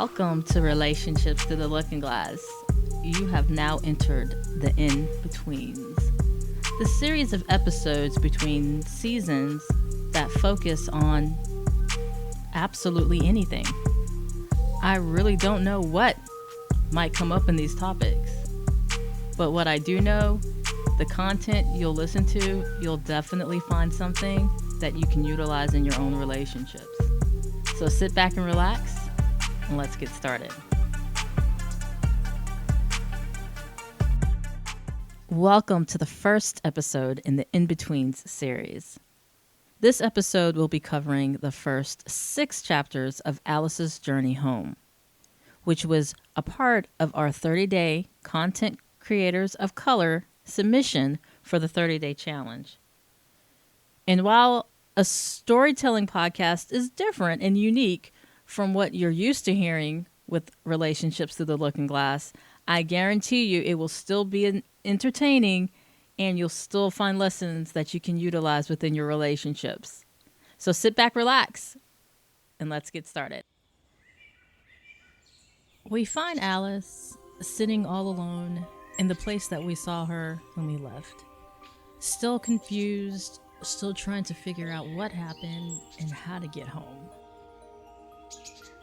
Welcome to Relationships Through the Looking Glass. You have now entered the in-betweens, the series of episodes between seasons that focus on absolutely anything. I really don't know what might come up in these topics, but what I do know, the content you'll listen to, you'll definitely find something that you can utilize in your own relationships. So sit back and relax, and let's get started. Welcome to the first episode in the In-Betweens series. This episode will be covering the first 6 chapters of Alice's journey home, which was a part of our 30-day Content Creators of Color submission for the 30-day challenge. And while a storytelling podcast is different and unique from what you're used to hearing with Relationships Through the Looking Glass, I guarantee you it will still be entertaining and you'll still find lessons that you can utilize within your relationships. So sit back, relax, and let's get started. We find Alice sitting all alone in the place that we saw her when we left. Still confused, still trying to figure out what happened and how to get home.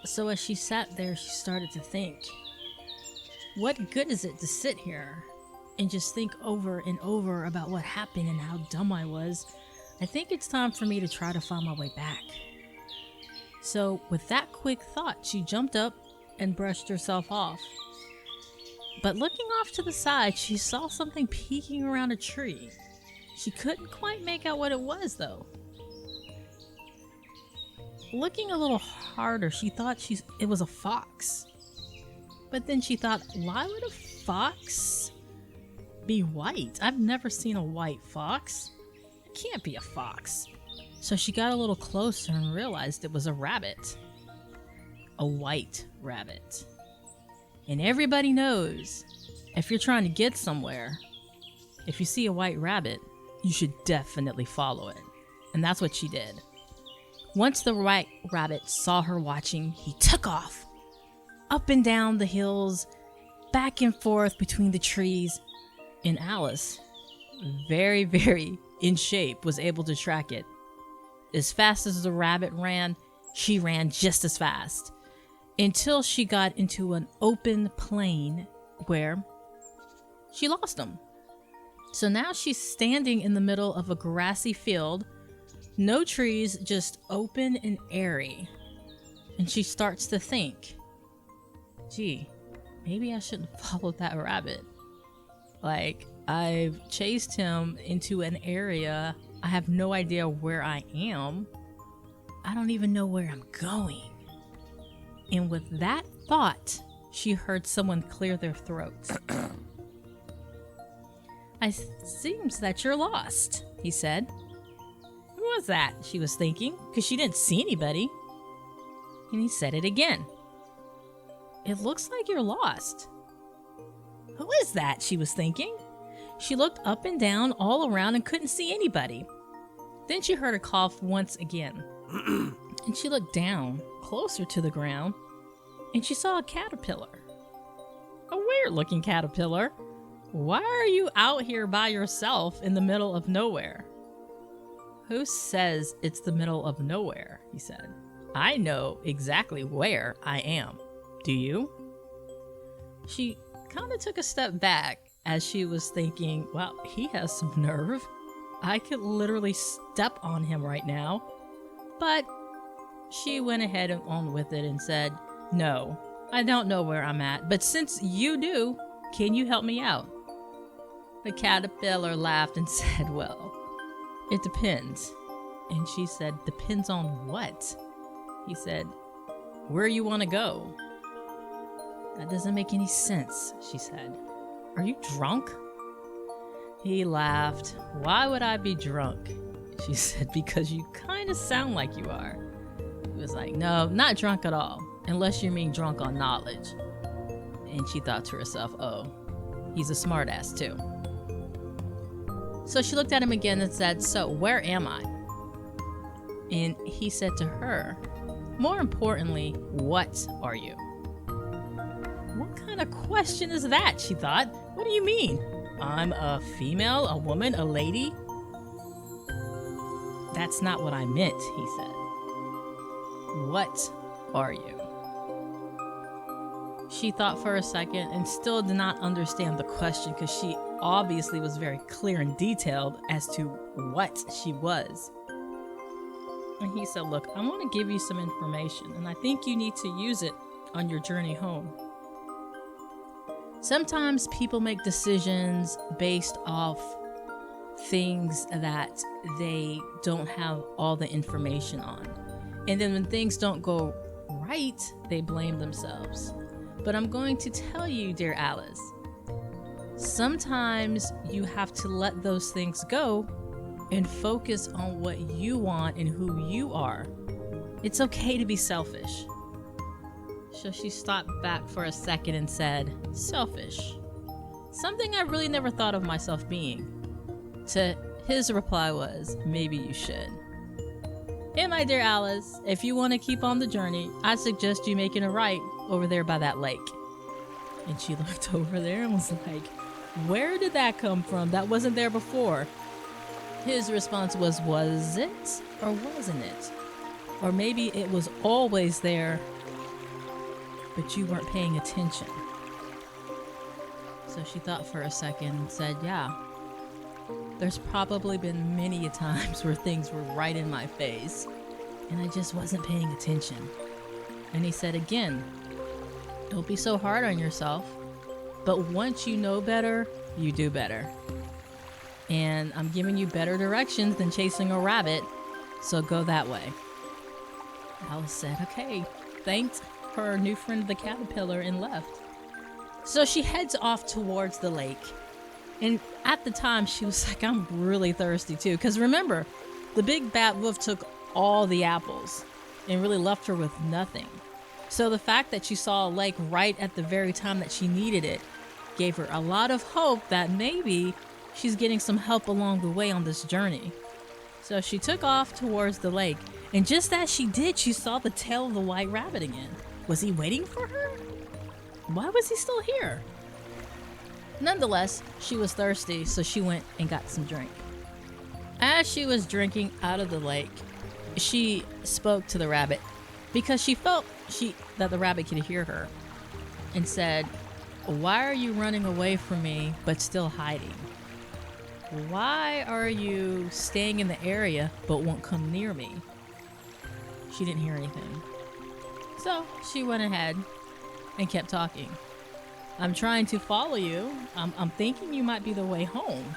So as she sat there, she started to think, what good is it to sit here and just think over and over about what happened and how dumb I was? I think it's time for me to try to find my way back. So with that quick thought, she jumped up and brushed herself off. But looking off to the side, she saw something peeking around a tree. She couldn't quite make out what it was, though. Looking a little harder, she thought it was a fox. But then she thought, why would a fox be white? I've never seen a white fox. It can't be a fox. So she got a little closer and realized it was a rabbit. A white rabbit. And everybody knows, if you're trying to get somewhere, if you see a white rabbit, you should definitely follow it. And that's what she did. Once the white rabbit saw her watching, he took off. Up and down the hills, back and forth between the trees. And Alice, very, very in shape, was able to track it. As fast as the rabbit ran, she ran just as fast. Until she got into an open plain where she lost him. So now she's standing in the middle of a grassy field, no trees, just open and airy. And she starts to think, gee, maybe I shouldn't follow that rabbit. Like, I've chased him into an area. I have no idea where I am. I don't even know where I'm going. And with that thought, she heard someone clear their throats. It seems that you're lost, he said. Who was that? She was thinking, because she didn't see anybody. And he said it again. It looks like you're lost. Who is that? She was thinking. She looked up and down all around and couldn't see anybody. Then she heard a cough once again. And she looked down, closer to the ground, and she saw a caterpillar. A weird-looking caterpillar. Why are you out here by yourself in the middle of nowhere? Who says it's the middle of nowhere? He said. I know exactly where I am. Do you? She kind of took a step back as she was thinking, well, he has some nerve. I could literally step on him right now. But she went ahead and on with it and said, no, I don't know where I'm at, but since you do, can you help me out? The caterpillar laughed and said, well, it depends. And she said, depends on what? He said, where you want to go. That doesn't make any sense, she said. Are you drunk? He laughed. Why would I be drunk? She said, because you kind of sound like you are. He was like, no, not drunk at all, unless you mean drunk on knowledge. And she thought to herself, oh, he's a smartass too. So she looked at him again and said, so where am I? And he said to her, more importantly, what are you? What kind of question is that? She thought. What do you mean? I'm a female, a woman, a lady? That's not what I meant, he said. What are you? She thought for a second and still did not understand the question because she obviously was very clear and detailed as to what she was. And he said, look, I want to give you some information and I think you need to use it on your journey home. Sometimes people make decisions based off things that they don't have all the information on. And then when things don't go right, they blame themselves. But I'm going to tell you, dear Alice, sometimes you have to let those things go and focus on what you want and who you are. It's okay to be selfish. So she stopped back for a second and said, selfish. Something I really never thought of myself being. To his reply was, maybe you should. And my dear Alice, if you want to keep on the journey, I suggest you making a right over there by that lake. And she looked over there and was like, where did that come from? That wasn't there before. His response was it or wasn't it? Or maybe it was always there, but you weren't paying attention. So she thought for a second and said, yeah, there's probably been many a times where things were right in my face and I just wasn't paying attention. And he said again, don't be so hard on yourself, but once you know better, you do better. And I'm giving you better directions than chasing a rabbit, so go that way. Alice said, okay, thanked her new friend the caterpillar and left. So she heads off towards the lake. And at the time, she was like, I'm really thirsty too. Because remember, the big bad wolf took all the apples and really left her with nothing. So the fact that she saw a lake right at the very time that she needed it gave her a lot of hope that maybe she's getting some help along the way on this journey. So she took off towards the lake. And just as she did, she saw the tail of the white rabbit again. Was he waiting for her? Why was he still here? Nonetheless, she was thirsty, so she went and got some drink. As she was drinking out of the lake, she spoke to the rabbit because she felt that the rabbit could hear her and said, why are you running away from me but still hiding? Why are you staying in the area but won't come near me? She didn't hear anything. So she went ahead and kept talking. I'm trying to follow you. I'm thinking you might be the way home.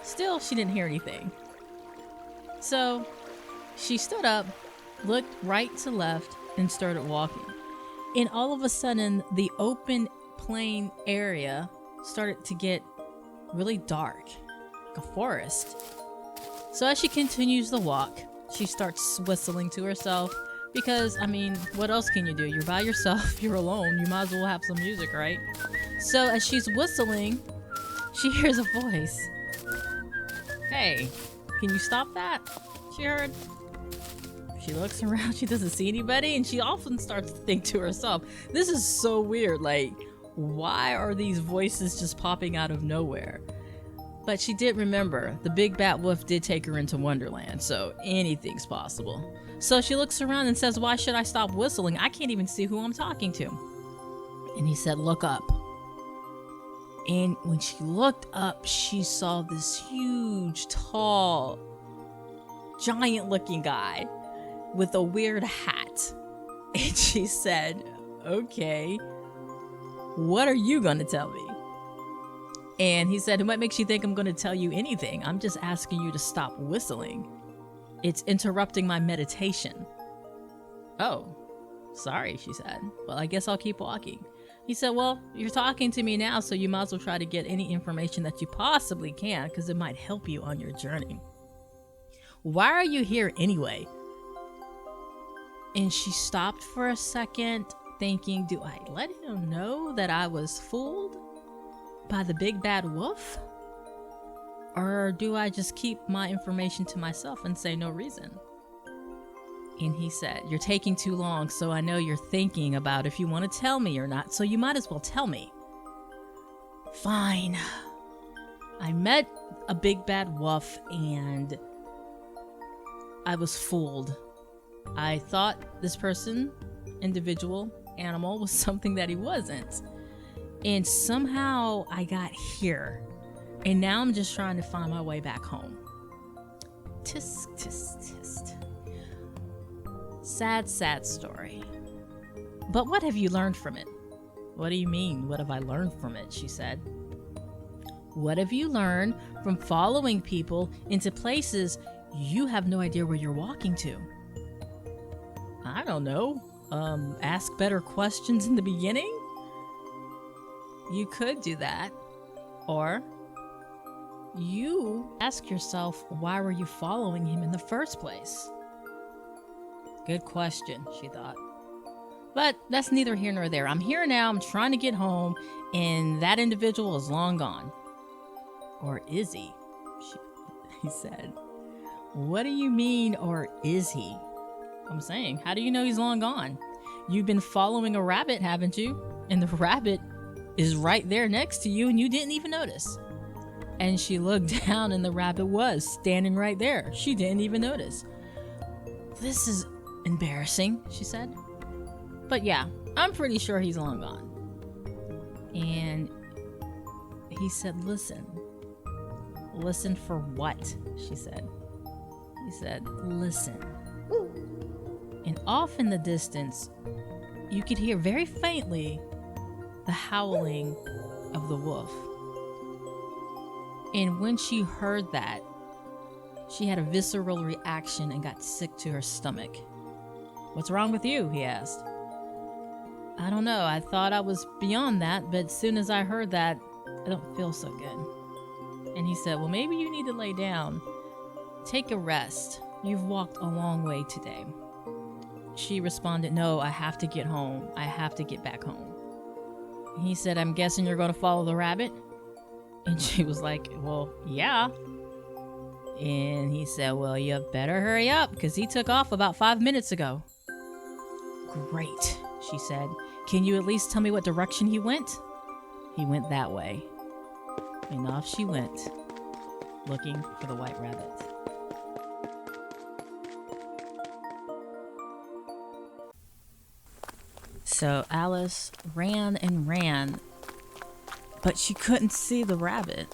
Still, she didn't hear anything. So she stood up, looked right to left, and started walking. And all of a sudden, the open plain area started to get really dark, like a forest. So as she continues the walk, she starts whistling to herself. Because, I mean, what else can you do? You're by yourself, you're alone, you might as well have some music, right? So as she's whistling, she hears a voice. Hey, can you stop that? She heard. She looks around, she doesn't see anybody, and she often starts to think to herself, this is so weird, like, why are these voices just popping out of nowhere? But she did remember, the big bad wolf did take her into Wonderland, so anything's possible. So she looks around and says, why should I stop whistling? I can't even see who I'm talking to. And he said, look up. And when she looked up, she saw this huge, tall, giant-looking guy with a weird hat. And she said, okay, what are you gonna tell me? And he said, what makes you think I'm gonna tell you anything? I'm just asking you to stop whistling. It's interrupting my meditation. Oh, sorry, she said. Well, I guess I'll keep walking. He said, well, you're talking to me now, so you might as well try to get any information that you possibly can, because it might help you on your journey. Why are you here anyway? And she stopped for a second, thinking, do I let him know that I was fooled by the big bad wolf? Or do I just keep my information to myself and say no reason? And he said, "You're taking too long, so I know you're thinking about if you want to tell me or not, so you might as well tell me." "Fine." I met a big bad wolf and I was fooled. I thought this person, individual, animal, was something that he wasn't. And somehow I got here. And now I'm just trying to find my way back home. Tisk, tisk, tisk. Sad, sad story. But what have you learned from it? "What do you mean, what have I learned from it?" she said. "What have you learned from following people into places you have no idea where you're walking to?" "I don't know. Ask better questions in the beginning?" You could do that. Or you ask yourself, why were you following him in the first place? Good question, she thought. But that's neither here nor there. I'm here now, I'm trying to get home, and that individual is long gone. "Or is he?" he said. "What do you mean, or is he?" "I'm saying, how do you know he's long gone? You've been following a rabbit, haven't you? And the rabbit is right there next to you and you didn't even notice." And she looked down and the rabbit was standing right there. She didn't even notice. "This is embarrassing," she said. "But yeah, I'm pretty sure he's long gone." And he said, "Listen." "Listen for what?" she said. He said, "Listen." And off in the distance, you could hear very faintly the howling of the wolf. And when she heard that, she had a visceral reaction and got sick to her stomach. "What's wrong with you?" he asked. "I don't know. I thought I was beyond that, but as soon as I heard that, I don't feel so good." And he said, "Well, maybe you need to lay down. Take a rest. You've walked a long way today." She responded, "No, I have to get home. I have to get back home." He said, "I'm guessing you're going to follow the rabbit?" And she was like, "Well, yeah." And he said, "Well, you better hurry up because he took off about 5 minutes ago." "Great," she said. "Can you at least tell me what direction he went?" "He went that way." And off she went, looking for the white rabbit. So Alice ran and ran, but she couldn't see the rabbit.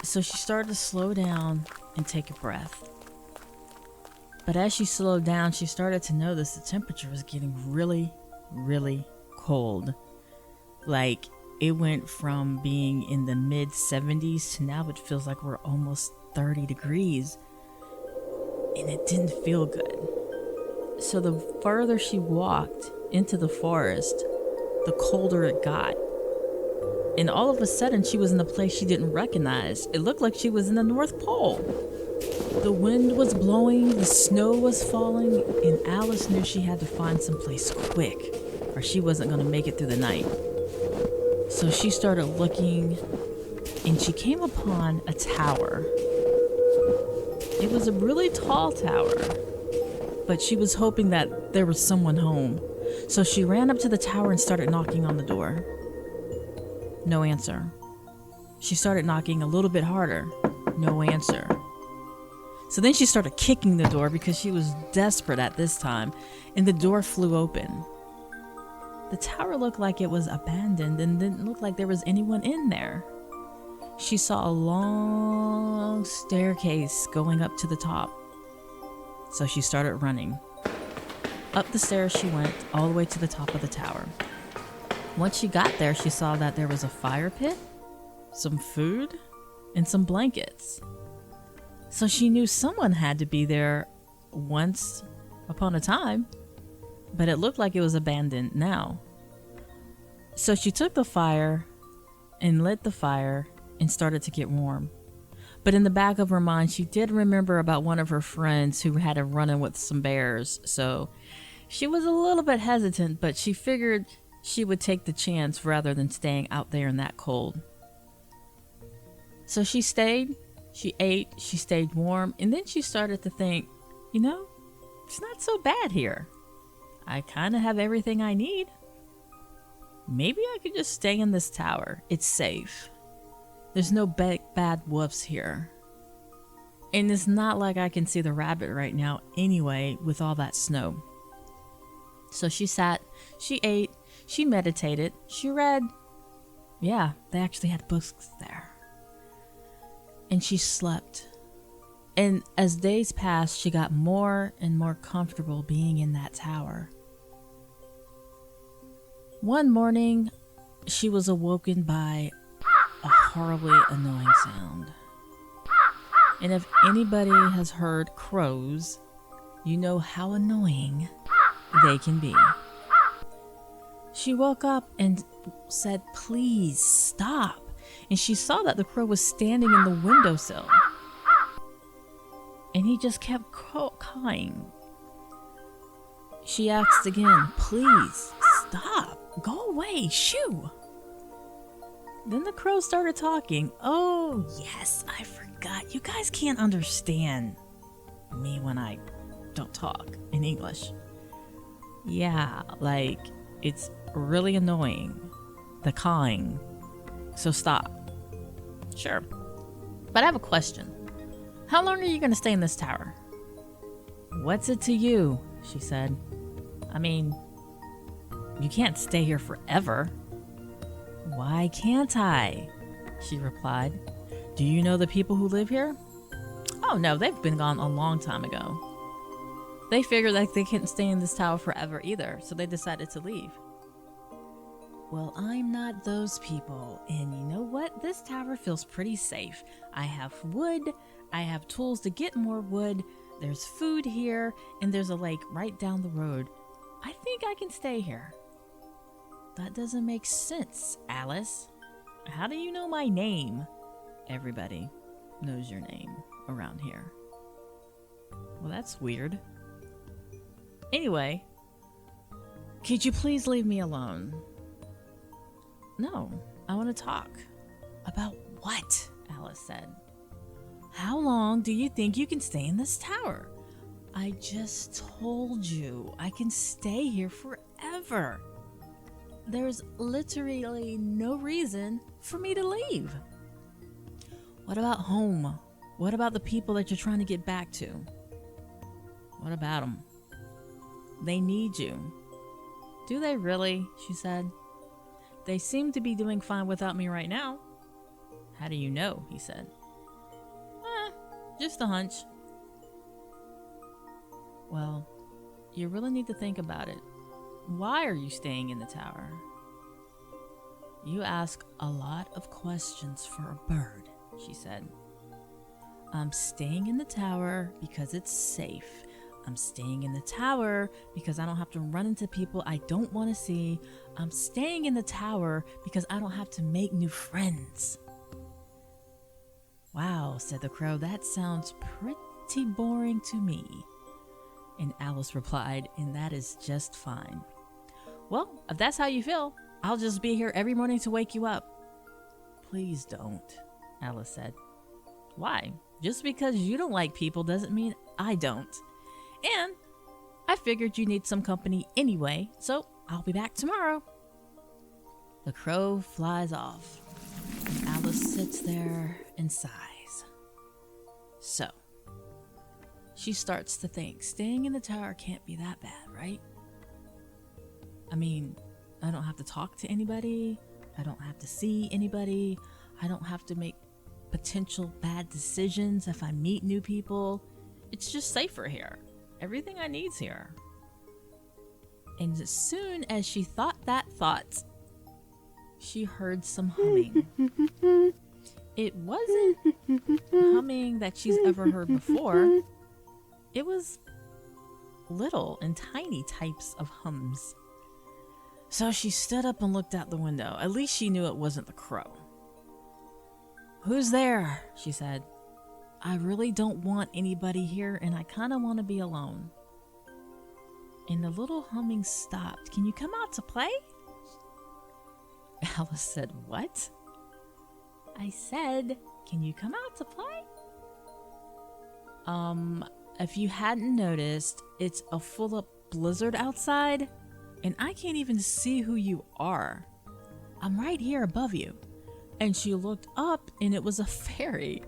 So she started to slow down and take a breath. But as she slowed down, she started to notice the temperature was getting really, really cold. Like, it went from being in the mid-70s to now it feels like we're almost 30 degrees. And it didn't feel good. So the further she walked into the forest, the colder it got. And all of a sudden, she was in a place she didn't recognize. It looked like she was in the North Pole. The wind was blowing, the snow was falling, and Alice knew she had to find someplace quick, or she wasn't going to make it through the night. So she started looking, and she came upon a tower. It was a really tall tower, but she was hoping that there was someone home. So she ran up to the tower and started knocking on the door. No answer. She started knocking a little bit harder. No answer. So then she started kicking the door because she was desperate at this time, and the door flew open. The tower looked like it was abandoned and didn't look like there was anyone in there. She saw a long staircase going up to the top. So she started running. Up the stairs she went, all the way to the top of the tower. Once she got there, she saw that there was a fire pit, some food, and some blankets. So she knew someone had to be there once upon a time, but it looked like it was abandoned now. So she took the fire and lit the fire and started to get warm. But in the back of her mind, she did remember about one of her friends who had a run-in with some bears. So she was a little bit hesitant, but she figured she would take the chance rather than staying out there in that cold. So she stayed, she ate, she stayed warm, and then she started to think, It's not so bad here. I kind of have everything I need. Maybe I could just stay in this tower. It's safe. There's no bad wolves here. And it's not like I can see the rabbit right now anyway with all that snow. So she sat, she ate, she meditated, she read. Yeah, they actually had books there. And she slept. And as days passed, she got more and more comfortable being in that tower. One morning, she was awoken by a horribly annoying sound. And if anybody has heard crows, you know how annoying they can be. She woke up and said, "Please stop." And she saw that the crow was standing in the windowsill. And he just kept cawing. She asked again, "Please stop. Go away. Shoo." Then the crow started talking. Oh, yes, I forgot. You guys can't understand me when I don't talk in English. Yeah, like, it's really annoying. The cawing. So stop. Sure. But I have a question. How long are you going to stay in this tower? What's it to you? She said. I mean, you can't stay here forever. Why can't I? She replied. Do you know the people who live here? Oh no, they've been gone a long time ago. They figured that they couldn't stay in this tower forever either, so they decided to leave. Well, I'm not those people, and you know what? This tower feels pretty safe. I have wood, I have tools to get more wood, there's food here, and there's a lake right down the road. I think I can stay here. That doesn't make sense, Alice. How do you know my name? Everybody knows your name around here. Well, that's weird. Anyway, could you please leave me alone? No, I want to talk. About what? Alice said. How long do you think you can stay in this tower? I just told you I can stay here forever. There's literally no reason for me to leave. What about home? What about the people that you're trying to get back to? What about them? They need you. Do they really? She said. They seem to be doing fine without me right now. How do you know? He said. Just a hunch. Well, you really need to think about it. Why are you staying in the tower? You ask a lot of questions for a bird, she said. I'm staying in the tower because it's safe. I'm staying in the tower because I don't have to run into people I don't want to see. I'm staying in the tower because I don't have to make new friends. Wow, said the crow, that sounds pretty boring to me. And Alice replied, and that is just fine. Well, if that's how you feel, I'll just be here every morning to wake you up. Please don't, Alice said. Why? Just because you don't like people doesn't mean I don't. And I figured you need some company anyway, so I'll be back tomorrow. The crow flies off, and Alice sits there and sighs. So, she starts to think, staying in the tower can't be that bad, right? I mean, I don't have to talk to anybody. I don't have to see anybody. I don't have to make potential bad decisions if I meet new people. It's just safer here. Everything I need's here. And as soon as she thought that thought, she heard some humming. It wasn't humming that she's ever heard before. It was little and tiny types of hums. So she stood up and looked out the window. At least she knew it wasn't the crow. Who's there? She said. I really don't want anybody here, and I kind of want to be alone. And the little humming stopped. Can you come out to play? Alice said, what? I said, can you come out to play? if you hadn't noticed, it's a full up blizzard outside, and I can't even see who you are. I'm right here above you." And she looked up, and it was a fairy.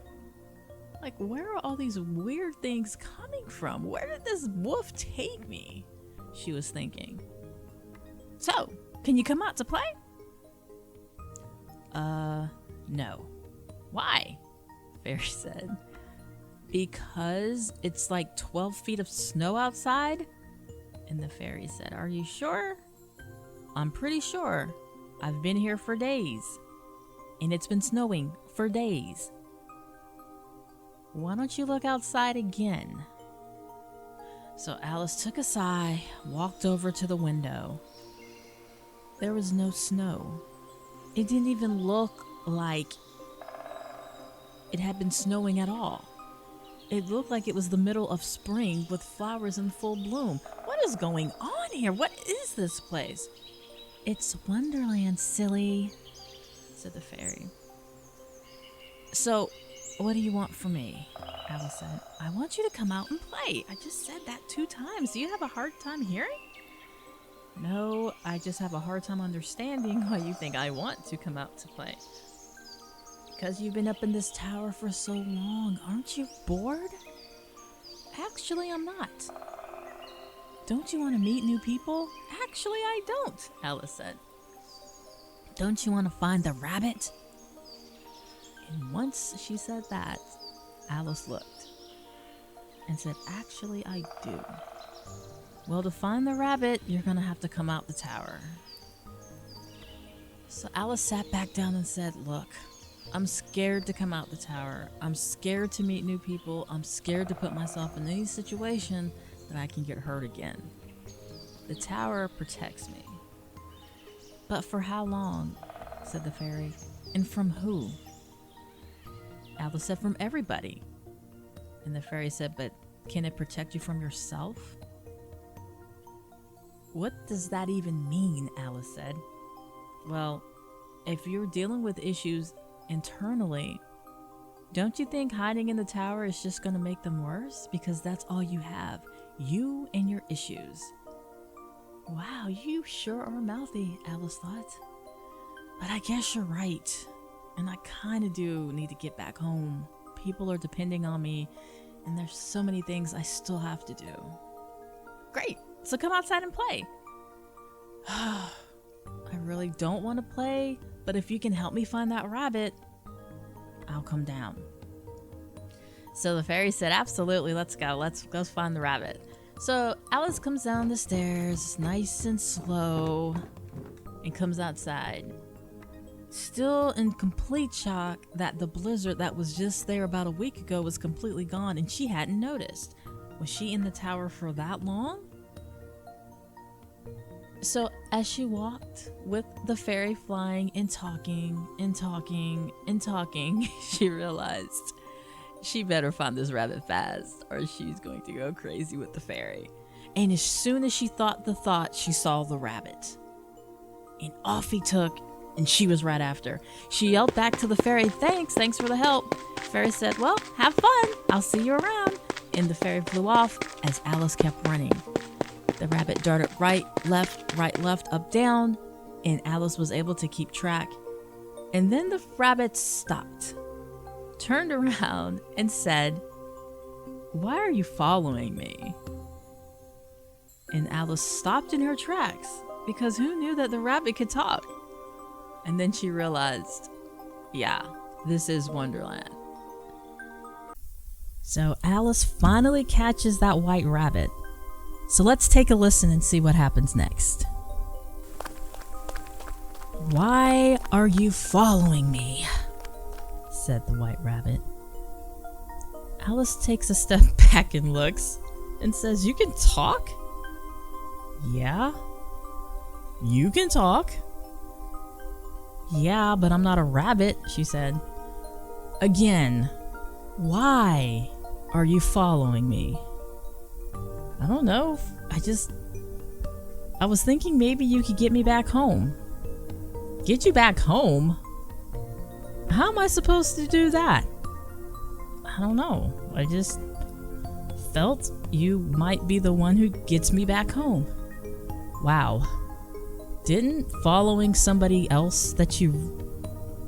Like, where are all these weird things coming from? Where did this wolf take me? She was thinking. "So, can you come out to play?" No. "Why?" Fairy said. "Because it's like 12 feet of snow outside." And the fairy said, "Are you sure?" "I'm pretty sure. I've been here for days. And it's been snowing for days." "Why don't you look outside again?" So Alice took a sigh, walked over to the window. There was no snow. It didn't even look like it had been snowing at all. It looked like it was the middle of spring with flowers in full bloom. What is going on here? What is this place? "It's Wonderland, silly," said the fairy. "So, what do you want from me?" Alice said. "I want you to come out and play. I just said that 2 times. Do you have a hard time hearing?" "No, I just have a hard time understanding why you think I want to come out to play." "Because you've been up in this tower for so long. Aren't you bored?" "Actually, I'm not." "Don't you want to meet new people?" "Actually, I don't," Alice said. "Don't you want to find the rabbit?" And once she said that, Alice looked and said, "Actually, I do." "Well, to find the rabbit, you're going to have to come out the tower." So Alice sat back down and said, "Look, I'm scared to come out the tower. I'm scared to meet new people. I'm scared to put myself in any situation that I can get hurt again. The tower protects me." "But for how long?" said the fairy. "And from who?" Alice said, "From everybody." And the fairy said, "But can it protect you from yourself?" "What does that even mean?" Alice said. "Well, if you're dealing with issues internally, don't you think hiding in the tower is just going to make them worse? Because that's all you have. You and your issues." "Wow, you sure are mouthy," Alice thought. "But I guess you're right. And I kind of do need to get back home. People are depending on me, and there's so many things I still have to do." "Great, so come outside and play." "I really don't want to play, but if you can help me find that rabbit, I'll come down." So the fairy said, "Absolutely, let's go. Let's go find the rabbit." So Alice comes down the stairs, nice and slow, and comes outside. Still in complete shock that the blizzard that was just there about a week ago was completely gone, and she hadn't noticed. Was she in the tower for that long? So as she walked with the fairy flying and talking and talking and talking, she realized she better find this rabbit fast or she's going to go crazy with the fairy. And as soon as she thought the thought, she saw the rabbit. And off he took, and she was right after. She yelled back to the fairy, thanks for the help." The fairy said, "Well, have fun. I'll see you around." And the fairy flew off as Alice kept running. The rabbit darted right, left, up, down, and Alice was able to keep track. And then the rabbit stopped, turned around, and said, "Why are you following me?" And Alice stopped in her tracks, because who knew that the rabbit could talk? And then she realized, yeah, this is Wonderland. So Alice finally catches that white rabbit. So let's take a listen and see what happens next. "Why are you following me?" said the white rabbit. Alice takes a step back and looks and says, "You can talk?" "Yeah." "You can talk?" "Yeah, but I'm not a rabbit," she said. "Again, why are you following me?" "I don't know. I was thinking maybe you could get me back home." "Get you back home? How am I supposed to do that?" "I don't know. I just felt you might be the one who gets me back home. Wow. Didn't following somebody else that you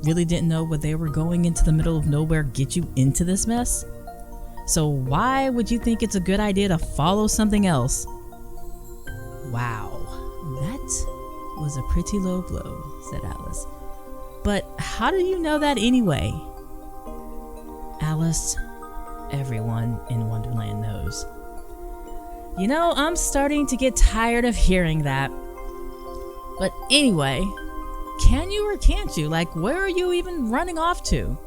really didn't know where they were going into the middle of nowhere get you into this mess? So why would you think it's a good idea to follow something else? Wow, that was a pretty low blow, said Alice. But how do you know that anyway? Alice, everyone in Wonderland knows. You know, I'm starting to get tired of hearing that. But anyway, can you or can't you? Like, where are you even running off to?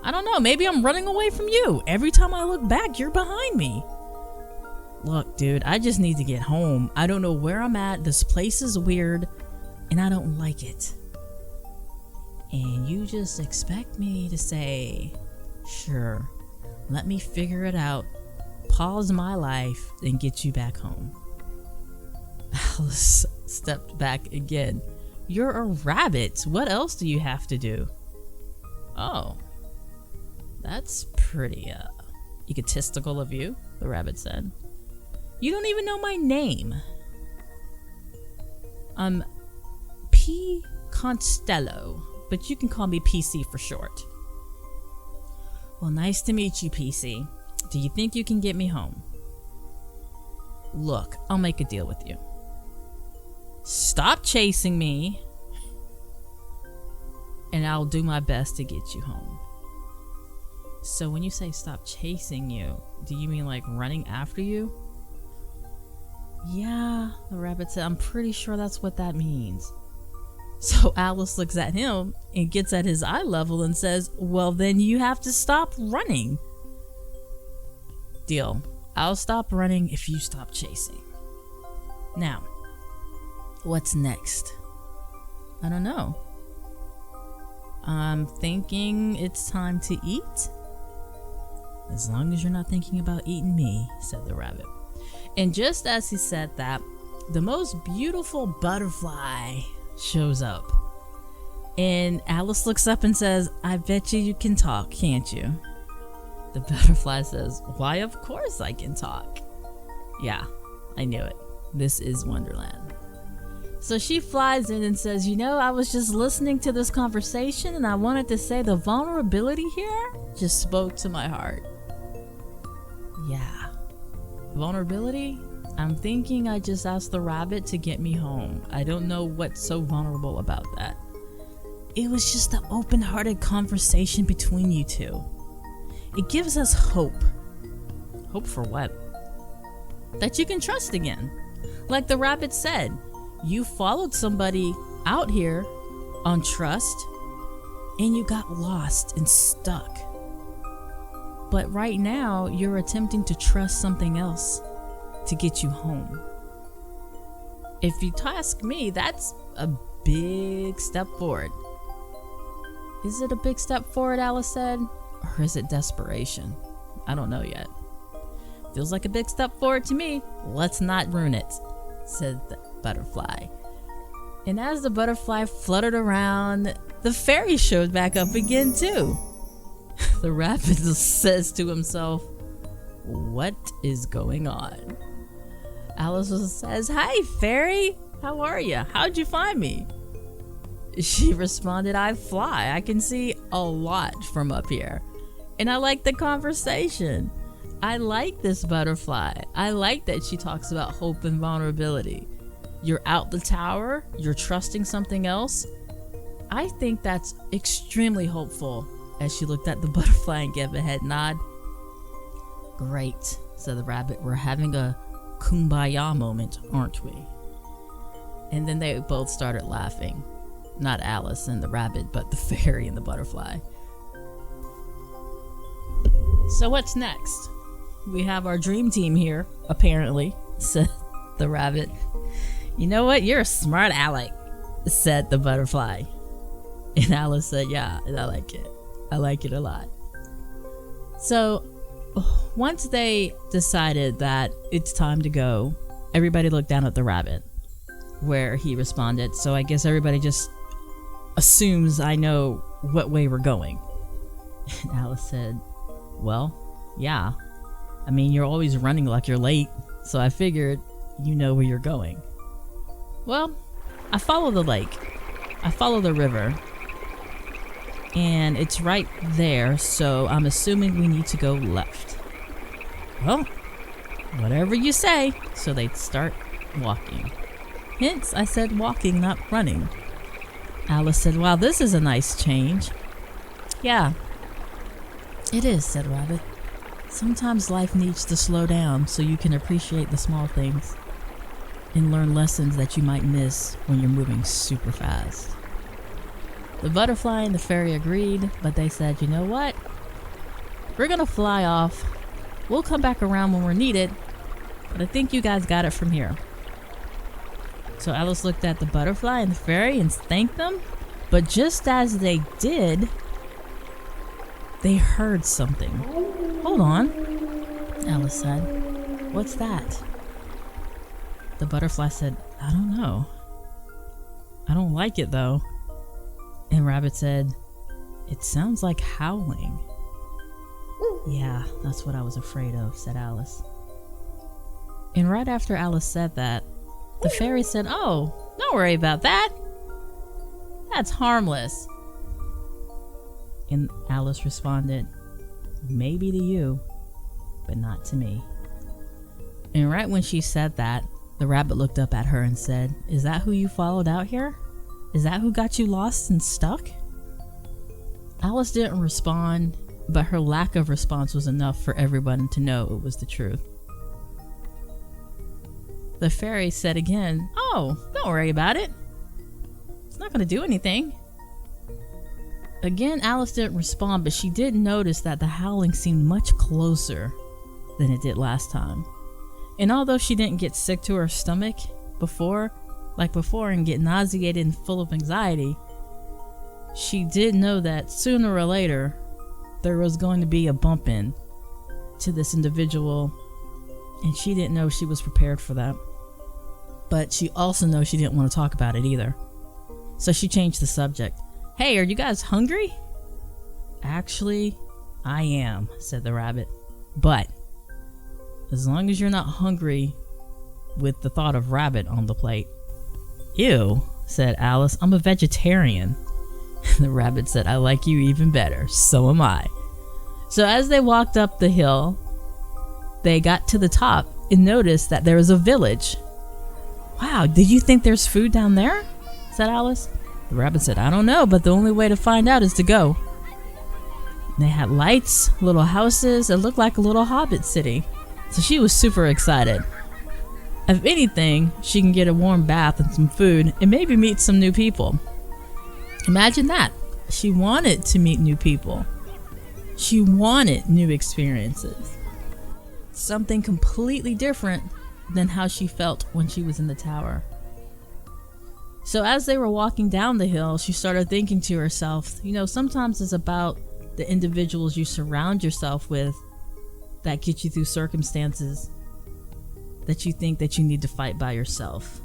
I don't know, maybe I'm running away from you. Every time I look back, you're behind me. Look, dude, I just need to get home. I don't know where I'm at. This place is weird, and I don't like it. And you just expect me to say, sure, let me figure it out, pause my life, and get you back home. Alice stepped back again. You're a rabbit. What else do you have to do? Oh, that's pretty egotistical of you, the rabbit said. You don't even know my name. I'm P. Constello, but you can call me PC for short. Well, nice to meet you, PC. Do you think you can get me home? Look, I'll make a deal with you. Stop chasing me, and I'll do my best to get you home. So when you say stop chasing you, do you mean like running after you? Yeah, the rabbit said, I'm pretty sure that's what that means. So Alice looks at him and gets at his eye level and says, well, then you have to stop running. Deal. I'll stop running if you stop chasing. Now, what's next? I don't know. I'm thinking it's time to eat. As long as you're not thinking about eating me, said the rabbit. And just as he said that, the most beautiful butterfly shows up. And Alice looks up and says, I bet you can talk, can't you? The butterfly says, why, of course I can talk. Yeah, I knew it. This is Wonderland. So she flies in and says, you know, I was just listening to this conversation and I wanted to say the vulnerability here just spoke to my heart. Yeah. Vulnerability? I'm thinking I just asked the rabbit to get me home. I don't know what's so vulnerable about that. It was just an open-hearted conversation between you two. It gives us hope. Hope for what? That you can trust again. Like the rabbit said, you followed somebody out here on trust and you got lost and stuck. But right now, you're attempting to trust something else to get you home. If you ask me, that's a big step forward. Is it a big step forward, Alice said? Or is it desperation? I don't know yet. Feels like a big step forward to me. Let's not ruin it, said the butterfly. And as the butterfly fluttered around, the fairy showed back up again too. The rabbit says to himself, what is going on? Alice says, hi fairy, how are you? How'd you find me? She responded, I fly. I can see a lot from up here. And I like the conversation. I like this butterfly. I like that she talks about hope and vulnerability. You're out the tower, you're trusting something else. I think that's extremely hopeful. As she looked at the butterfly and gave a head nod. Great, said the rabbit. We're having a kumbaya moment, aren't we? And then they both started laughing. Not Alice and the rabbit, but the fairy and the butterfly. So what's next? We have our dream team here, apparently, said the rabbit. You know what? You're a smart aleck, said the butterfly. And Alice said, yeah, and I like it. I like it a lot. So once they decided that it's time to go, everybody looked down at the rabbit where he responded. So I guess everybody just assumes I know what way we're going. And Alice said, well, yeah, I mean, you're always running like you're late, so I figured you know where you're going. Well, I follow the lake. I follow the river. And it's right there, so I'm assuming we need to go left. Well, whatever you say. So they start walking. Hence, I said walking, not running. Alice said, wow, this is a nice change. Yeah, it is, said Rabbit. Sometimes life needs to slow down so you can appreciate the small things and learn lessons that you might miss when you're moving super fast. The butterfly and the fairy agreed, but they said, you know what? We're gonna fly off. We'll come back around when we're needed, but I think you guys got it from here. So Alice looked at the butterfly and the fairy and thanked them, but just as they did, they heard something. Hold on, Alice said. What's that? The butterfly said, I don't know. I don't like it though. And Rabbit said, it sounds like howling. Yeah, that's what I was afraid of, said Alice. And right after Alice said that, the fairy said, oh, don't worry about that. That's harmless. And Alice responded, maybe to you, but not to me. And right when she said that, the rabbit looked up at her and said, is that who you followed out here? Is that who got you lost and stuck? Alice didn't respond, but her lack of response was enough for everyone to know it was the truth. The fairy said again, oh, don't worry about it. It's not going to do anything. Again, Alice didn't respond, but she did notice that the howling seemed much closer than it did last time. And although she didn't get sick to her stomach before and get nauseated and full of anxiety, she did know that sooner or later there was going to be a bump in to this individual, and she didn't know she was prepared for that. But she also knows she didn't want to talk about it either. So she changed the subject. Hey, are you guys hungry? Actually, I am, said the rabbit. But as long as you're not hungry with the thought of rabbit on the plate. Ew, said Alice, I'm a vegetarian. The rabbit said, I like you even better. So am I. So as they walked up the hill, they got to the top and noticed that there was a village. Wow, did you think there's food down there? Said Alice. The rabbit said, I don't know, but the only way to find out is to go. They had lights, little houses. It looked like a little hobbit city. So she was super excited. If anything, she can get a warm bath and some food and maybe meet some new people. Imagine that. She wanted to meet new people. She wanted new experiences. Something completely different than how she felt when she was in the tower. So as they were walking down the hill, she started thinking to herself, you know, sometimes it's about the individuals you surround yourself with that get you through circumstances that you think that you need to fight by yourself.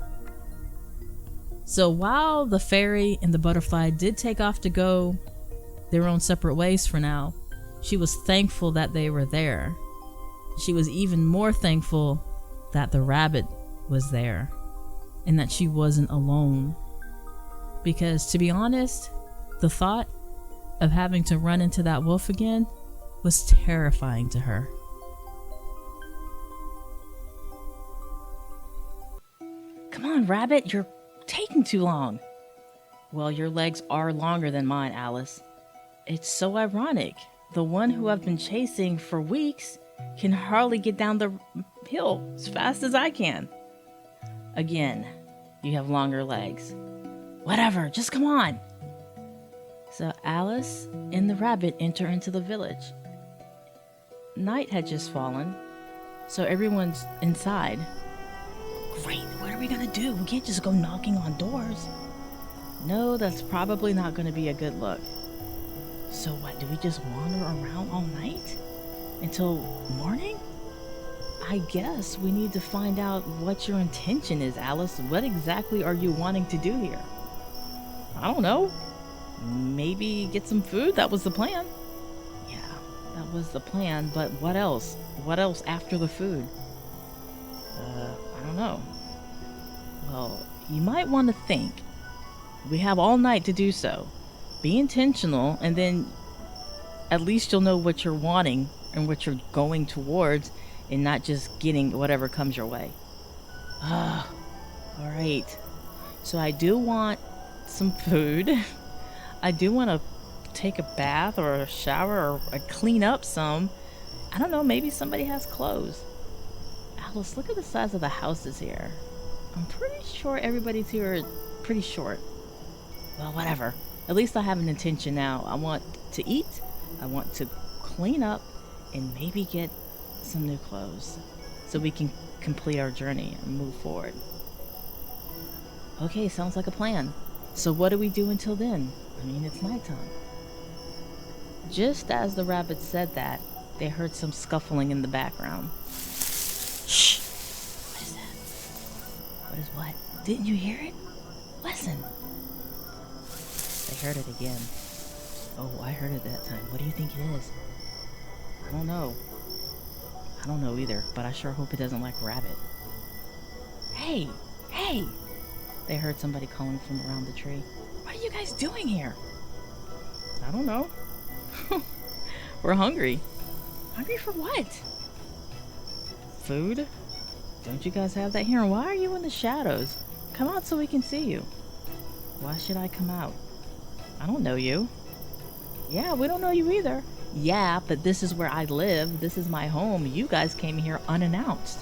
So while the fairy and the butterfly did take off to go their own separate ways for now, she was thankful that they were there. She was even more thankful that the rabbit was there and that she wasn't alone. Because to be honest, the thought of having to run into that wolf again was terrifying to her. Come on, rabbit, you're taking too long. Well, your legs are longer than mine, Alice. It's so ironic. The one who I've been chasing for weeks can hardly get down the hill as fast as I can. Again, you have longer legs. Whatever, just come on. So Alice and the rabbit enter into the village. Night had just fallen, so everyone's inside. Great, what are we gonna do? We can't just go knocking on doors. No, that's probably not gonna be a good look. So what, do we just wander around all night? Until morning? I guess we need to find out what your intention is, Alice. What exactly are you wanting to do here? I don't know. Maybe get some food? That was the plan. Yeah, that was the plan, but what else? what else after the food? I don't know. Well, you might want to think. We have all night to do so. Be intentional, and then at least you'll know what you're wanting and what you're going towards, and not just getting whatever comes your way. Ah, all right. So I do want some food. I do want to take a bath or a shower or clean up some. I don't know, maybe somebody has clothes. Alice, look at the size of the houses here. I'm pretty sure everybody's here is pretty short. Well, whatever. At least I have an intention now. I want to eat, I want to clean up, and maybe get some new clothes so we can complete our journey and move forward. Okay, sounds like a plan. So what do we do until then? I mean, it's nighttime. Just as the rabbits said that, they heard some scuffling in the background. Shh! What is that? What is what? Didn't you hear it? Listen! They heard it again. Oh, I heard it that time. What do you think it is? I don't know. I don't know either, but I sure hope it doesn't like rabbit. Hey! Hey! They heard somebody calling from around the tree. What are you guys doing here? I don't know. We're hungry. Hungry for what? Food? Don't you guys have that here? And why are you in the shadows? Come out so we can see you. Why should I come out? I don't know you. Yeah, we don't know you either. Yeah, but this is where I live. This is my home. You guys came here unannounced.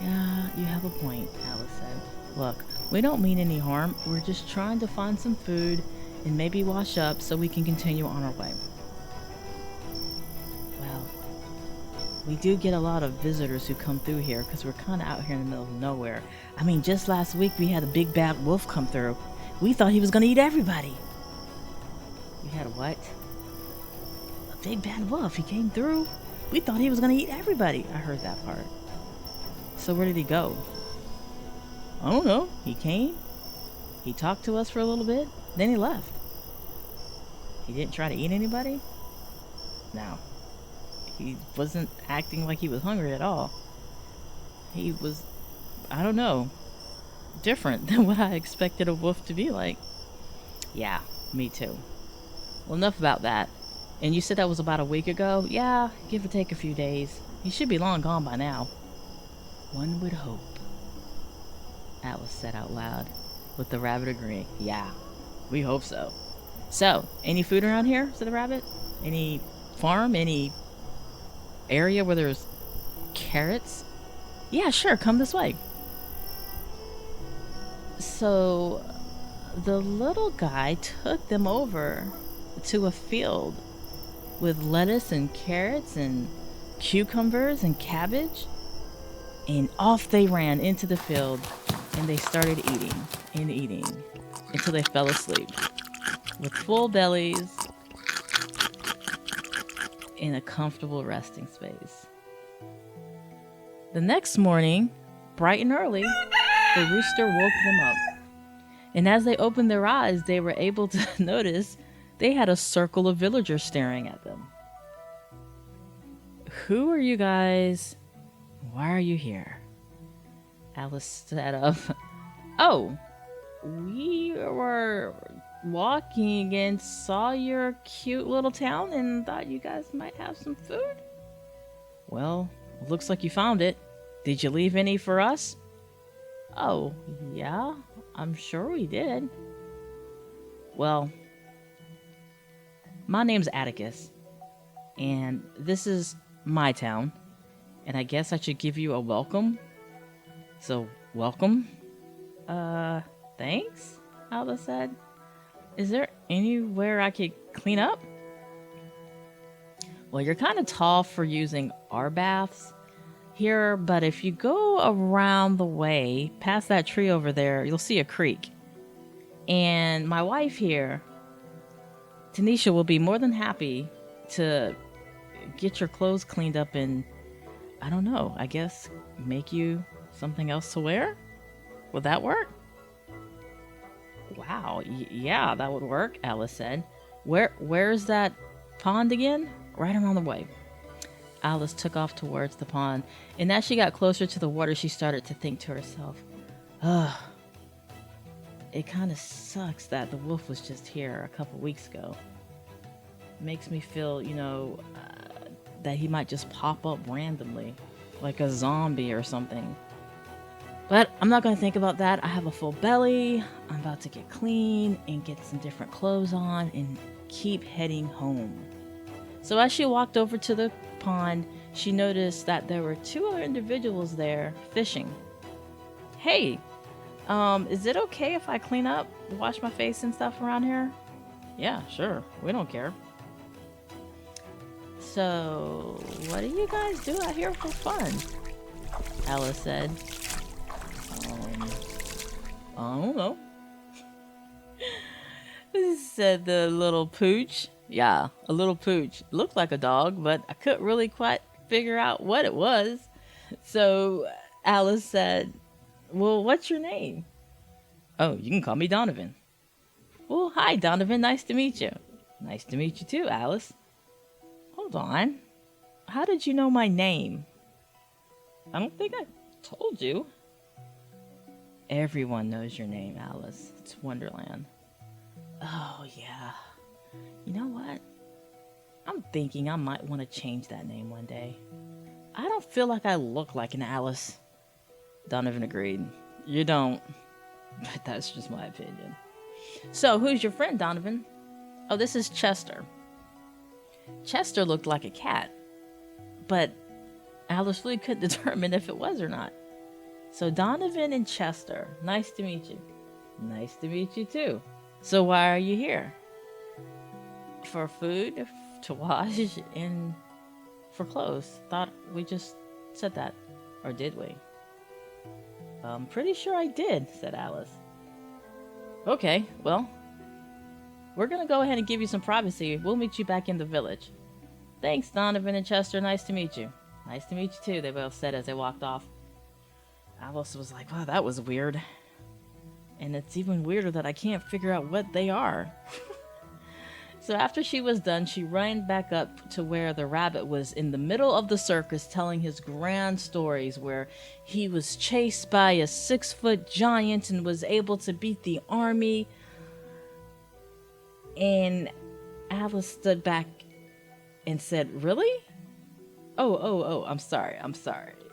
Yeah, you have a point, Alice said. Look, we don't mean any harm. We're just trying to find some food and maybe wash up so we can continue on our way. Well, we do get a lot of visitors who come through here because we're kind of out here in the middle of nowhere. I mean, just last week we had a big bad wolf come through. We thought he was going to eat everybody. We had a what? A big bad wolf. He came through. We thought he was going to eat everybody. I heard that part. So where did he go? I don't know. He came. He talked to us for a little bit. Then he left. He didn't try to eat anybody? No. He wasn't acting like he was hungry at all. He was, I don't know, different than what I expected a wolf to be like. Yeah, me too. Well, enough about that. And you said that was about a week ago? Yeah, give or take a few days. He should be long gone by now. One would hope. Alice said out loud, with the rabbit agreeing. Yeah, we hope so. So, any food around here? Said the rabbit. Any farm? Any area where there's carrots? Yeah, sure, come this way. So, the little guy took them over to a field with lettuce and carrots and cucumbers and cabbage. And off they ran into the field, and they started eating and eating until they fell asleep with full bellies in a comfortable resting space. The next morning, bright and early, the rooster woke them up. And as they opened their eyes, they were able to notice they had a circle of villagers staring at them. Who are you guys? Why are you here? Alice stood up. Oh, we were walking and saw your cute little town and thought you guys might have some food. Well, looks like you found it. Did you leave any for us? Oh, yeah, I'm sure we did. Well, my name's Atticus, and this is my town, and I guess I should give you a welcome. So, welcome. Thanks, Alice said. Is there anywhere I could clean up? Well, you're kind of tall for using our baths here, but if you go around the way, past that tree over there, you'll see a creek. And my wife here, Tanisha, will be more than happy to get your clothes cleaned up and, I don't know, I guess make you something else to wear? Would that work? Wow, yeah, that would work, Alice said. Where's that pond again? Right around the way. Alice took off towards the pond, and as she got closer to the water, she started to think to herself, ugh, it kind of sucks that the wolf was just here a couple weeks ago. Makes me feel, that he might just pop up randomly, like a zombie or something. But I'm not going to think about that. I have a full belly. I'm about to get clean and get some different clothes on and keep heading home. So as she walked over to the pond, she noticed that there were 2 other individuals there fishing. Hey, is it okay if I clean up, wash my face and stuff around here? Yeah, sure. We don't care. So, what do you guys do out here for fun? Alice said. I don't know. Said the little pooch. Yeah, a little pooch. Looked like a dog, but I couldn't really quite figure out what it was. So Alice said, well, what's your name? Oh, you can call me Donovan. Well, hi, Donovan. Nice to meet you. Nice to meet you too, Alice. Hold on. How did you know my name? I don't think I told you. Everyone knows your name, Alice. It's Wonderland. Oh, yeah. You know what? I'm thinking I might want to change that name one day. I don't feel like I look like an Alice. Donovan agreed. You don't. But that's just my opinion. So, who's your friend, Donovan? Oh, this is Chester. Chester looked like a cat. But Alice really couldn't determine if it was or not. So Donovan and Chester, nice to meet you. Nice to meet you too. So why are you here? For food, to wash, and for clothes. Thought we just said that. Or did we? I'm pretty sure I did, said Alice. Okay, well, we're gonna go ahead and give you some privacy. We'll meet you back in the village. Thanks, Donovan and Chester. Nice to meet you. Nice to meet you too, they both said as they walked off. Alice was like, wow, that was weird. And it's even weirder that I can't figure out what they are. So after she was done, she ran back up to where the rabbit was in the middle of the circus telling his grand stories where he was chased by a 6-foot giant and was able to beat the army. And Alice stood back and said, really? Oh, I'm sorry.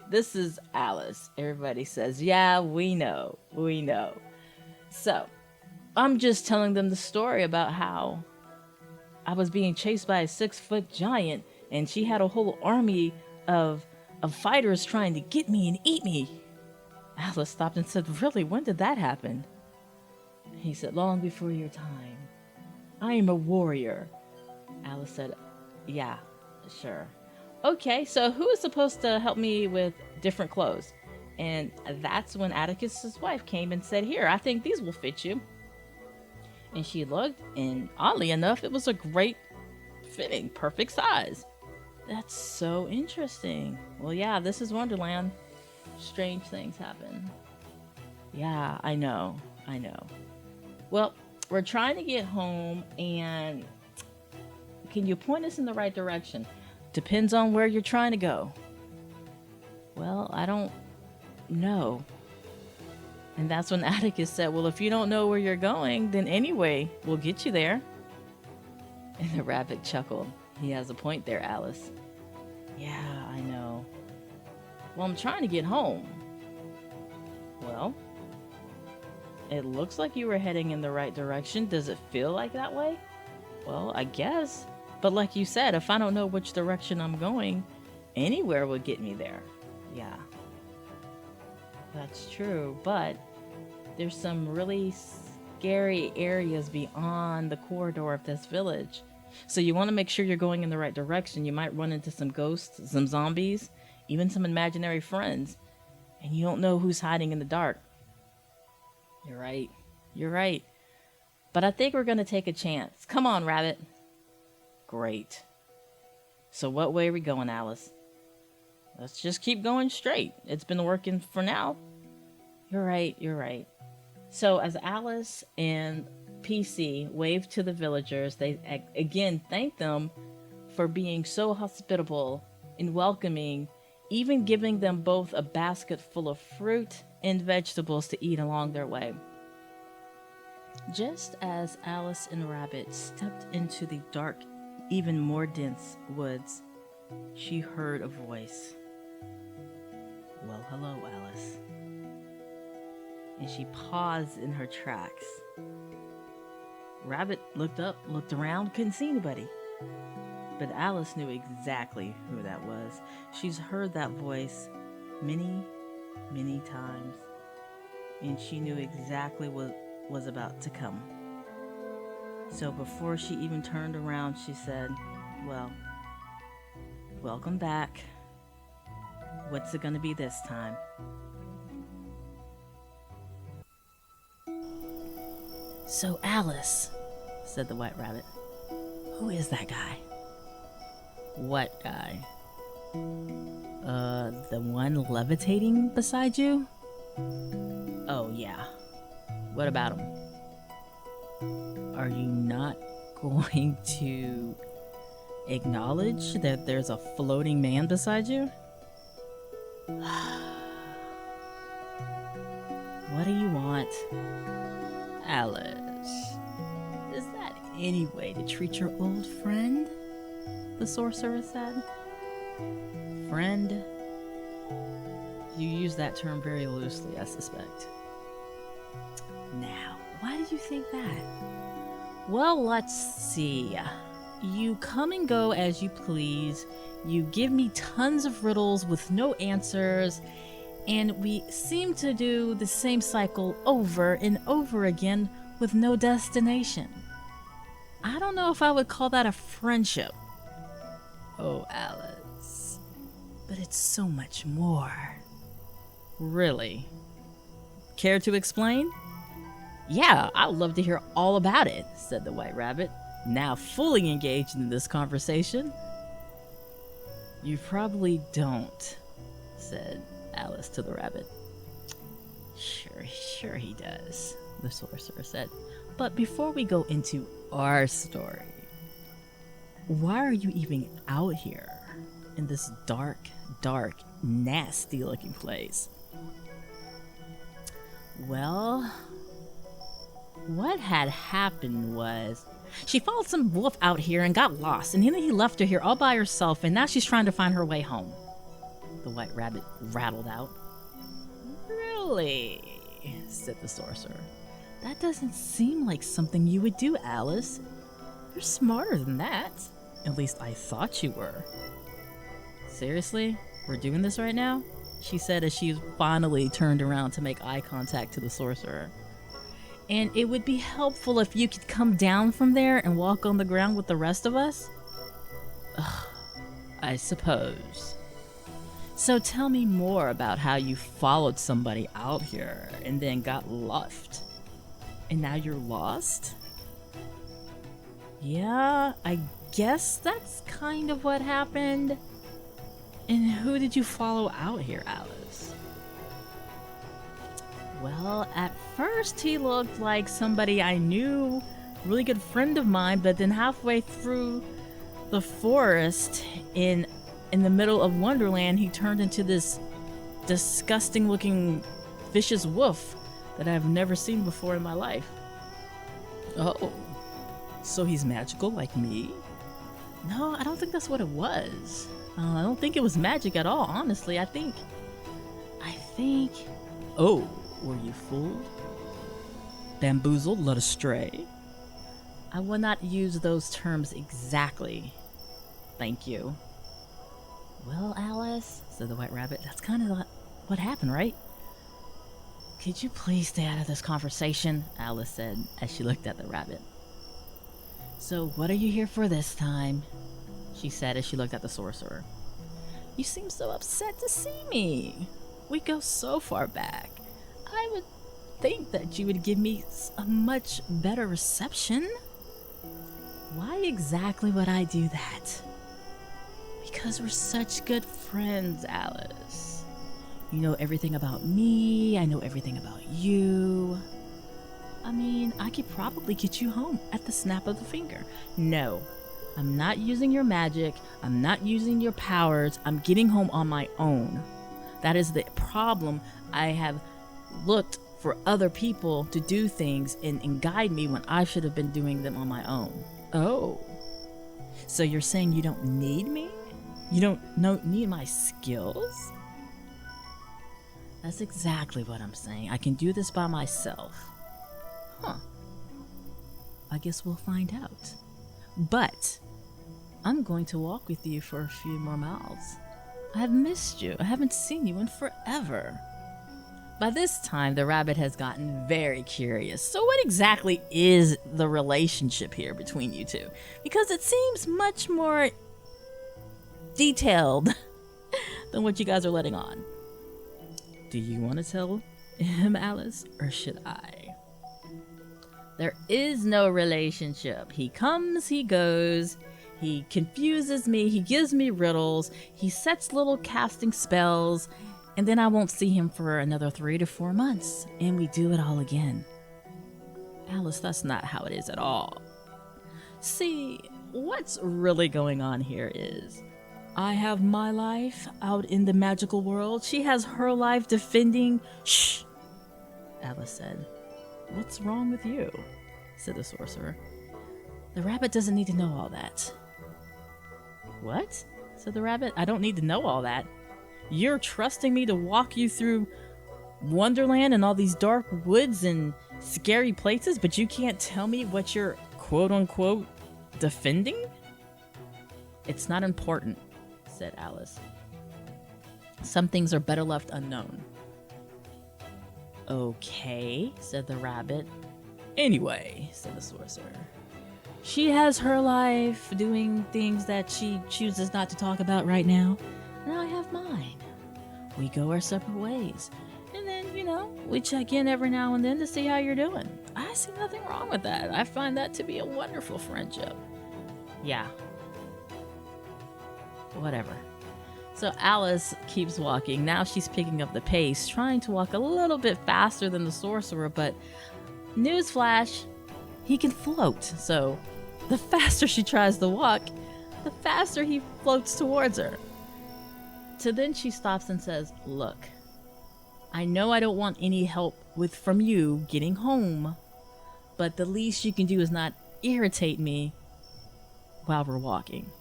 This is Alice. Everybody says, yeah, we know. So, I'm just telling them the story about how I was being chased by a 6-foot giant and she had a whole army of fighters trying to get me and eat me. Alice stopped and said, really, when did that happen? He said, long before your time. I am a warrior. Alice said, yeah, sure. Okay, so who is supposed to help me with different clothes? And that's when Atticus's wife came and said, here, I think these will fit you. And she looked, and oddly enough, it was a great fitting, perfect size. That's so interesting. Well, yeah, this is Wonderland. Strange things happen. Yeah, I know. Well, we're trying to get home, and can you point us in the right direction? Depends on where you're trying to go. Well, I don't know. And that's when Atticus said, well, if you don't know where you're going, then anyway, we'll get you there. And the rabbit chuckled. He has a point there, Alice. Yeah, I know. Well, I'm trying to get home. Well, it looks like you were heading in the right direction. Does it feel like that way? Well, I guess. But like you said, if I don't know which direction I'm going, anywhere would get me there. Yeah. That's true, but there's some really scary areas beyond the corridor of this village. So you want to make sure you're going in the right direction. You might run into some ghosts, some zombies, even some imaginary friends, and you don't know who's hiding in the dark. You're right. But I think we're going to take a chance. Come on, rabbit. Great. So what way are we going, Alice? Let's just keep going straight. It's been working for now. You're right. So as Alice and PC waved to the villagers, they again thanked them for being so hospitable and welcoming, even giving them both a basket full of fruit and vegetables to eat along their way. Just as Alice and Rabbit stepped into the dark, even more dense woods, she heard a voice. "Well, hello, Alice." And she paused in her tracks. Rabbit looked up, looked around, couldn't see anybody. But Alice knew exactly who that was. She's heard that voice many, many times. And she knew exactly what was about to come. So before she even turned around, she said, "Well, welcome back. What's it gonna be this time?" "So, Alice," said the White Rabbit, "who is that guy?" "What guy?" The one levitating beside you?" "Oh, yeah. What about him?" "Are you not going to acknowledge that there's a floating man beside you?" "What do you want?" "Alice, is that any way to treat your old friend?" the sorcerer said. "Friend? You use that term very loosely, I suspect." "Now, why did you think that?" "Well, let's see. You come and go as you please. You give me tons of riddles with no answers, and we seem to do the same cycle over and over again with no destination. I don't know if I would call that a friendship." "Oh, Alice, but it's so much more." "Really? Care to explain?" "Yeah, I'd love to hear all about it," said the White Rabbit, now fully engaged in this conversation. "You probably don't," said Alice to the rabbit. Sure he does," the sorcerer said. "But before we go into our story, why are you even out here in this dark, nasty looking place?" "Well, what had happened was she followed some wolf out here and got lost, and then he left her here all by herself, and now she's trying to find her way home," the White Rabbit rattled out. "Really?" said the sorcerer. "That doesn't seem like something you would do, Alice. You're smarter than that. At least I thought you were." "Seriously? We're doing this right now?" she said as she finally turned around to make eye contact to the sorcerer. "And it would be helpful if you could come down from there and walk on the ground with the rest of us?" "Ugh, I suppose. So tell me more about how you followed somebody out here and then got lost. And now you're lost?" "Yeah, I guess that's kind of what happened." "And who did you follow out here, Alice?" "Well, at first he looked like somebody I knew, really good friend of mine, but then halfway through the forest in the middle of Wonderland, he turned into this disgusting looking vicious wolf that I've never seen before in my life." "Oh, so he's magical like me?" "No, I don't think that's what it was. I don't think it was magic at all, honestly. I think... Oh, were you fooled? Bamboozled, led astray?" "I will not use those terms exactly. Thank you." "Well, Alice," said the White Rabbit, "that's kind of what happened, right?" "Could you please stay out of this conversation?" Alice said as she looked at the rabbit. "So what are you here for this time?" she said as she looked at the sorcerer. "You seem so upset to see me. We go so far back. I would think that you would give me a much better reception." "Why exactly would I do that?" "Because we're such good friends, Alice. You know everything about me, I know everything about you. I mean, I could probably get you home at the snap of the finger." "No, I'm not using your magic. I'm not using your powers. I'm getting home on my own. That is the problem. I have looked for other people to do things and guide me when I should have been doing them on my own. Oh. So you're saying you don't need me? You don't need my skills? That's exactly what I'm saying. I can do this by myself. Huh. I guess we'll find out. But I'm going to walk with you for a few more miles. I have missed you. I haven't seen you in forever. By this time, the rabbit has gotten very curious. So what exactly is the relationship here between you two? Because it seems much more detailed than what you guys are letting on. Do you want to tell him, Alice, or should I? There is no relationship. He comes, he goes, he confuses me, he gives me riddles, he sets little casting spells, and then I won't see him for another 3 to 4 months, and we do it all again. Alice, that's not how it is at all. See, what's really going on here is I have my life out in the magical world. She has her life defending. Shh, Alice said. What's wrong with you? Said the sorcerer. The rabbit doesn't need to know all that. What? Said the rabbit. I don't need to know all that. You're trusting me to walk you through Wonderland and all these dark woods and scary places, but you can't tell me what you're quote-unquote defending? It's not important, said Alice. Some things are better left unknown. Okay, said the rabbit. Anyway, said the sorcerer. She has her life doing things that she chooses not to talk about right now, and I have mine. We go our separate ways. And then, we check in every now and then to see how you're doing. I see nothing wrong with that. I find that to be a wonderful friendship. Yeah. Whatever. So Alice keeps walking. Now she's picking up the pace, trying to walk a little bit faster than the sorcerer, but newsflash, he can float. So the faster she tries to walk, the faster he floats towards her. So then she stops and says, look, I know I don't want any help from you getting home, but the least you can do is not irritate me while we're walking.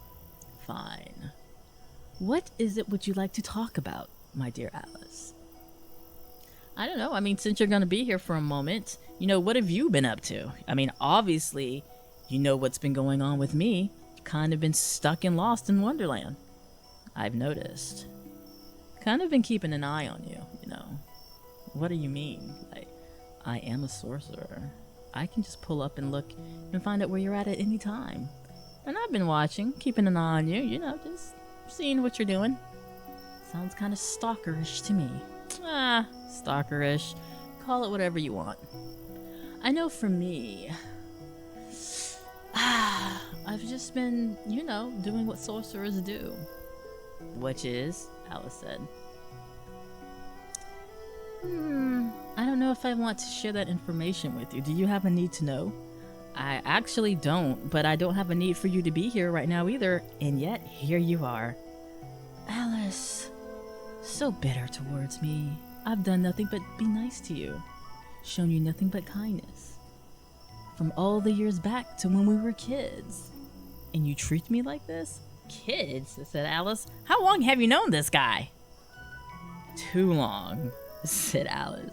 Fine. What is it would you like to talk about, my dear Alice? I don't know. Since you're going to be here for a moment, what have you been up to? Obviously, you know what's been going on with me. Kind of been stuck and lost in Wonderland. I've noticed. Kind of been keeping an eye on you, What do you mean? I am a sorcerer. I can just pull up and look and find out where you're at any time. And I've been watching, keeping an eye on you, just seeing what you're doing. Sounds kind of stalkerish to me. Stalkerish. Call it whatever you want. I know for me, I've just been, doing what sorcerers do. Which is, Alice said. I don't know if I want to share that information with you. Do you have a need to know? I actually don't, but I don't have a need for you to be here right now either, and yet here you are. Alice, so bitter towards me. I've done nothing but be nice to you, shown you nothing but kindness. From all the years back to when we were kids. And you treat me like this? Kids, said Alice. How long have you known this guy? Too long, said Alice.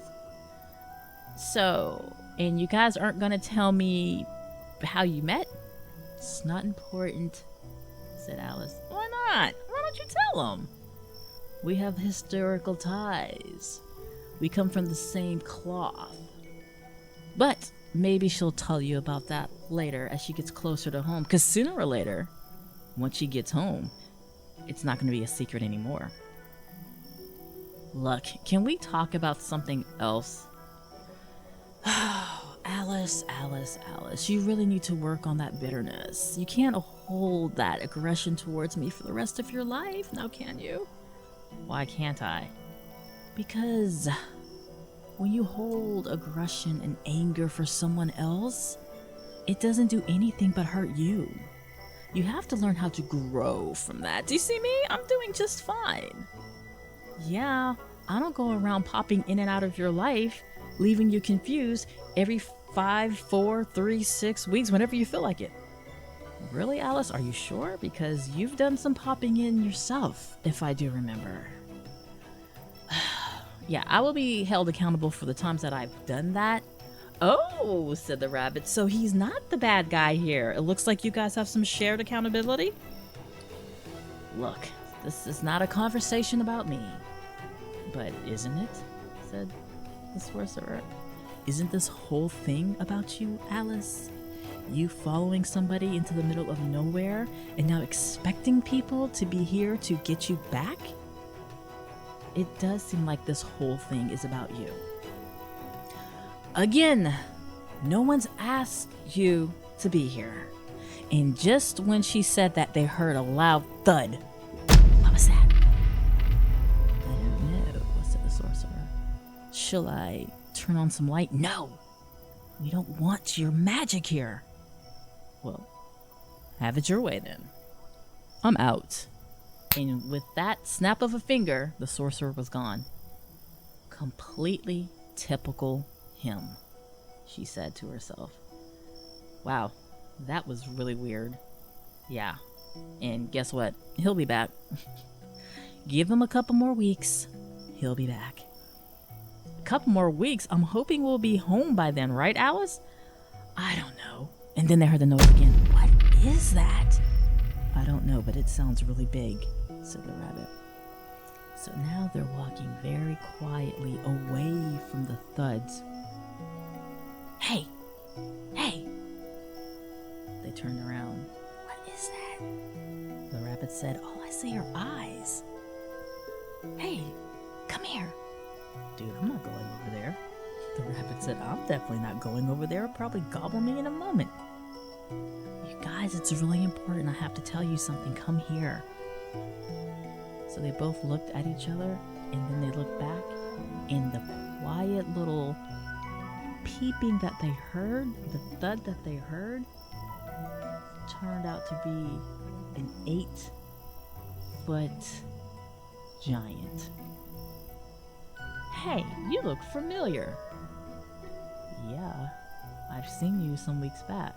So, and you guys aren't gonna tell me how you met? It's not important, said Alice. Why not? Why don't you tell them? We have historical ties. We come from the same cloth. But maybe she'll tell you about that later as she gets closer to home, because sooner or later, once she gets home, it's not going to be a secret anymore. Look, can we talk about something else? Oh, Alice, you really need to work on that bitterness. You can't hold that aggression towards me for the rest of your life, now can you? Why can't I? Because when you hold aggression and anger for someone else, it doesn't do anything but hurt you. You have to learn how to grow from that. Do you see me? I'm doing just fine. Yeah, I don't go around popping in and out of your life, leaving you confused every 5, 4, 3, 6 weeks, whenever you feel like it. Really, Alice? Are you sure? Because you've done some popping in yourself, if I do remember. Yeah, I will be held accountable for the times that I've done that. Oh, said the rabbit. So he's not the bad guy here. It looks like you guys have some shared accountability. Look, this is not a conversation about me. But isn't it? Said the sorcerer. Isn't this whole thing about you, Alice? You following somebody into the middle of nowhere and now expecting people to be here to get you back? It does seem like this whole thing is about you. Again, no one's asked you to be here. And just when she said that, they heard a loud thud. What was that? I don't know, said the sorcerer. Shall I turn on some light? No! We don't want your magic here. Well, have it your way then. I'm out. And with that snap of a finger, the sorcerer was gone. Completely typical him, she said to herself. Wow, that was really weird. Yeah, and guess what? He'll be back. Give him a couple more weeks. He'll be back. A couple more weeks? I'm hoping we'll be home by then, right, Alice? I don't know. And then they heard the noise again. What is that? I don't know, but it sounds really big, said the rabbit. So now they're walking very quietly away from the thuds. Hey! Hey! They turned around. What is that? The rabbit said, all I see are eyes. Hey, come here. Dude, I'm not going over there. The rabbit said, I'm definitely not going over there. It'll probably gobble me in a moment. You guys, it's really important. I have to tell you something. Come here. So they both looked at each other, and then they looked back, and the quiet little peeping that they heard, the thud that they heard, turned out to be an 8-foot giant. Hey, you look familiar. Yeah, I've seen you some weeks back.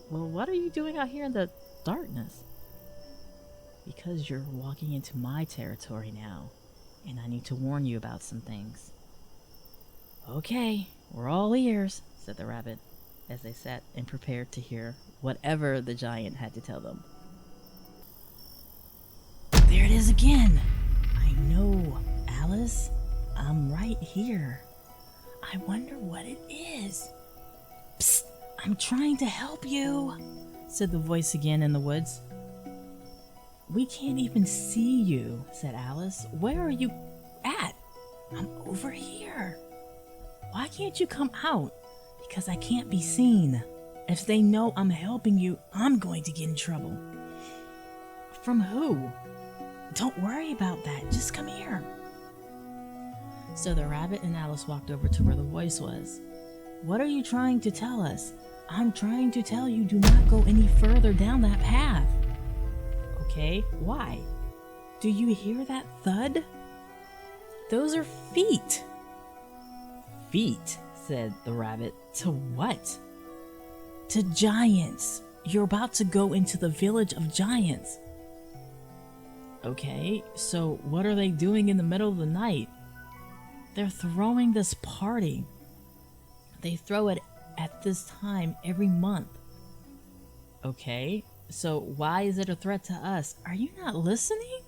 Well, what are you doing out here in the darkness? Because you're walking into my territory now, and I need to warn you about some things. Okay, we're all ears, said the rabbit, as they sat and prepared to hear whatever the giant had to tell them. There it is again! I know, Alice. I'm right here. I wonder what it is. Psst! I'm trying to help you, said the voice again in the woods. We can't even see you, said Alice. Where are you at? I'm over here. Why can't you come out? Because I can't be seen. If they know I'm helping you, I'm going to get in trouble. From who? Don't worry about that. Just come here. So the rabbit and Alice walked over to where the voice was. What are you trying to tell us? I'm trying to tell you, do not go any further down that path. Okay, why? Do you hear that thud? Those are feet. Feet, said the rabbit. To what? To giants. You're about to go into the village of giants. Okay, so what are they doing in the middle of the night? They're throwing this party. They throw it at this time every month. Okay, so why is it a threat to us? Are you not listening?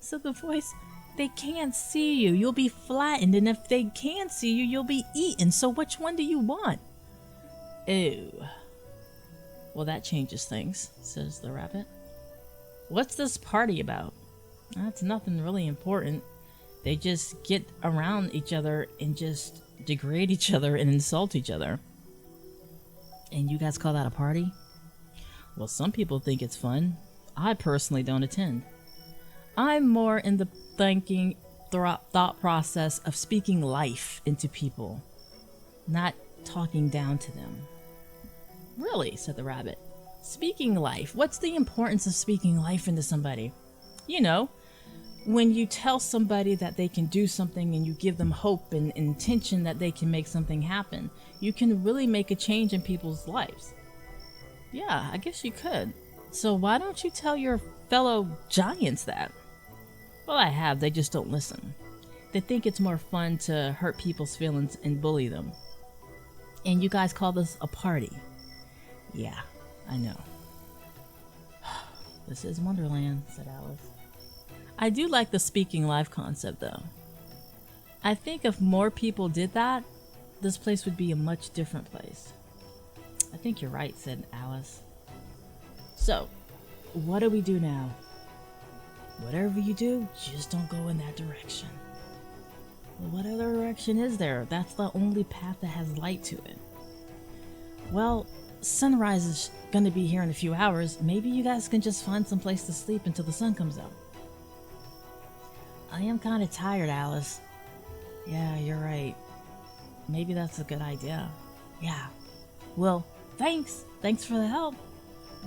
Said the voice. They can't see you. You'll be flattened, and if they can't see you, you'll be eaten. So which one do you want? Ew. Well, that changes things, says the rabbit. What's this party about? That's nothing really important. They just get around each other and just degrade each other and insult each other. And you guys call that a party? Well, some people think it's fun. I personally don't attend. I'm more in the thinking thought process of speaking life into people, not talking down to them. Really, said the rabbit. Speaking life. What's the importance of speaking life into somebody? You know, when you tell somebody that they can do something and you give them hope and intention that they can make something happen, you can really make a change in people's lives. Yeah, I guess you could. So why don't you tell your fellow giants that? Well, I have, they just don't listen. They think it's more fun to hurt people's feelings and bully them. And you guys call this a party. Yeah, I know. This is Wonderland, said Alice. I do like the speaking life concept, though. I think if more people did that, this place would be a much different place. I think you're right, said Alice. So, what do we do now? Whatever you do, just don't go in that direction. Well, what other direction is there? That's the only path that has light to it. Well, sunrise is going to be here in a few hours. Maybe you guys can just find some place to sleep until the sun comes out. I am kind of tired, Alice. Yeah, you're right. Maybe that's a good idea. Yeah. Well, thanks. Thanks for the help.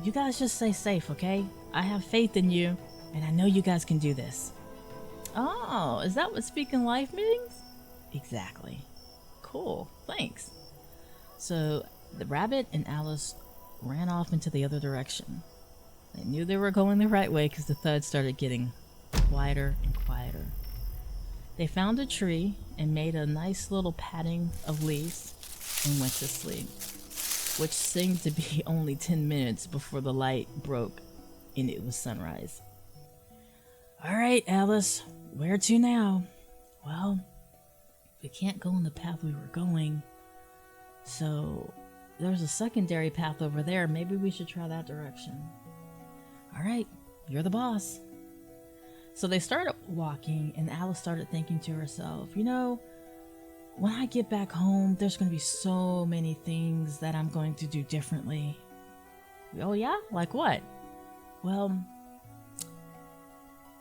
You guys just stay safe, okay? I have faith in you, and I know you guys can do this. Oh, is that what speaking life means? Exactly. Cool. Thanks. So, the rabbit and Alice ran off into the other direction. They knew they were going the right way because the thud started getting quieter and quieter. They found a tree and made a nice little padding of leaves and went to sleep, which seemed to be only 10 minutes before the light broke and it was sunrise. All right, Alice, where to now? Well, we can't go on the path we were going, so there's a secondary path over there. Maybe we should try that direction. All right, you're the boss. So they started walking, and Alice started thinking to herself, you know, when I get back home, there's going to be so many things that I'm going to do differently. Oh yeah? Like what? Well,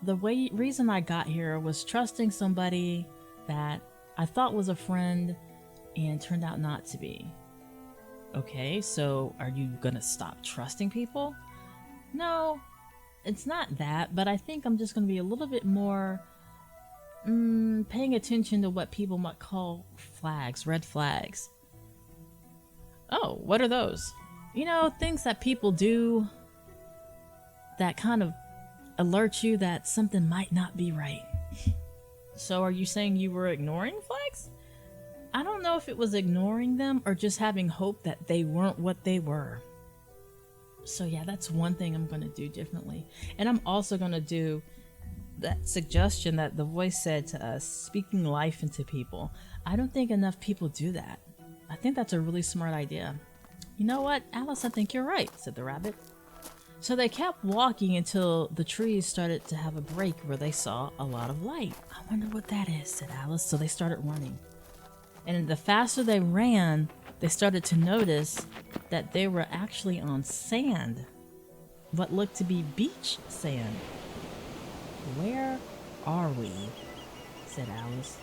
the reason I got here was trusting somebody that I thought was a friend and turned out not to be. Okay, so are you going to stop trusting people? No. It's not that, but I think I'm just going to be a little bit more paying attention to what people might call flags, red flags. Oh, what are those? You know, things that people do that kind of alert you that something might not be right. So are you saying you were ignoring flags? I don't know if it was ignoring them or just having hope that they weren't what they were. So yeah, that's one thing I'm going to do differently. And I'm also going to do that suggestion that the voice said to us, speaking life into people. I don't think enough people do that. I think that's a really smart idea. You know what, Alice, I think you're right, said the rabbit. So they kept walking until the trees started to have a break where they saw a lot of light. I wonder what that is, said Alice. So they started running. And the faster they ran, they started to notice that they were actually on sand, what looked to be beach sand. Where are we? Said Alice.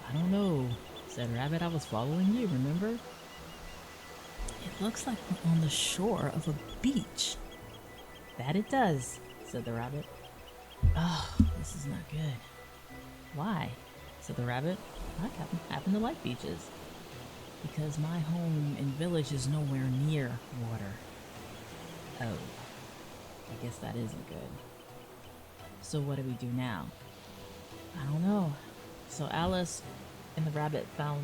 I don't know, said Rabbit. I was following you, remember? It looks like we're on the shore of a beach. That it does, said the rabbit. Oh, this is not good. Why? Said the rabbit. I happen to like beaches. Because my home and village is nowhere near water. Oh, I guess that isn't good. So what do we do now? I don't know. So Alice and the rabbit found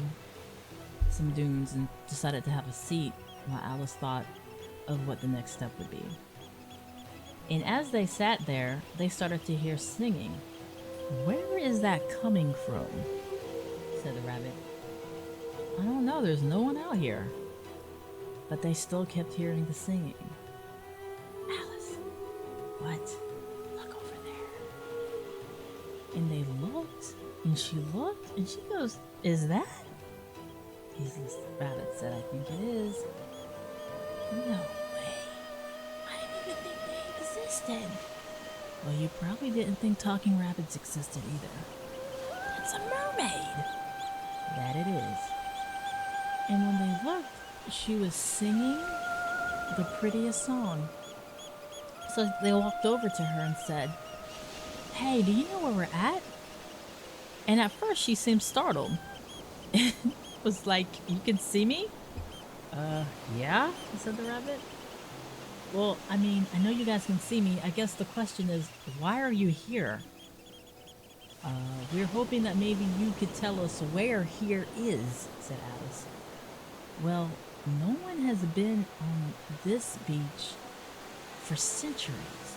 some dunes and decided to have a seat while Alice thought of what the next step would be. And as they sat there, they started to hear singing. Where is that coming from? Said the rabbit. I don't know, there's no one out here. But they still kept hearing the singing. Alice, what? Look over there. And they looked, and she looked, and she goes, is that? The rabbit said, I think it is. No way. I didn't even think they existed. Well, you probably didn't think talking rabbits existed either. It's a mermaid. That it is. And when they looked, she was singing the prettiest song. So they walked over to her and said, "Hey, do you know where we're at?" And at first she seemed startled. Was like, "You can see me?" Yeah, said the rabbit. "Well, I mean, I know you guys can see me. I guess the question is, why are you here?" We're hoping that maybe you could tell us where here is," said Alice. "Well, no one has been on this beach for centuries."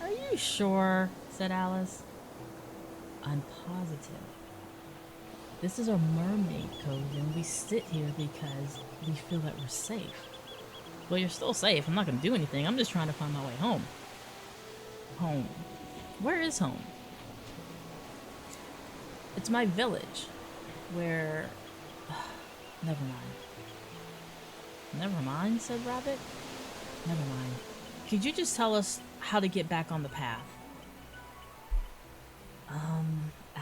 "Are you sure?" said Alice. "I'm positive. This is a mermaid cove, and we sit here because we feel that we're safe." "Well, you're still safe. I'm not going to do anything. I'm just trying to find my way home." "Home? Where is home?" "It's my village, where..." "Never mind." "Never mind," said Rabbit. "Never mind. Could you just tell us how to get back on the path?"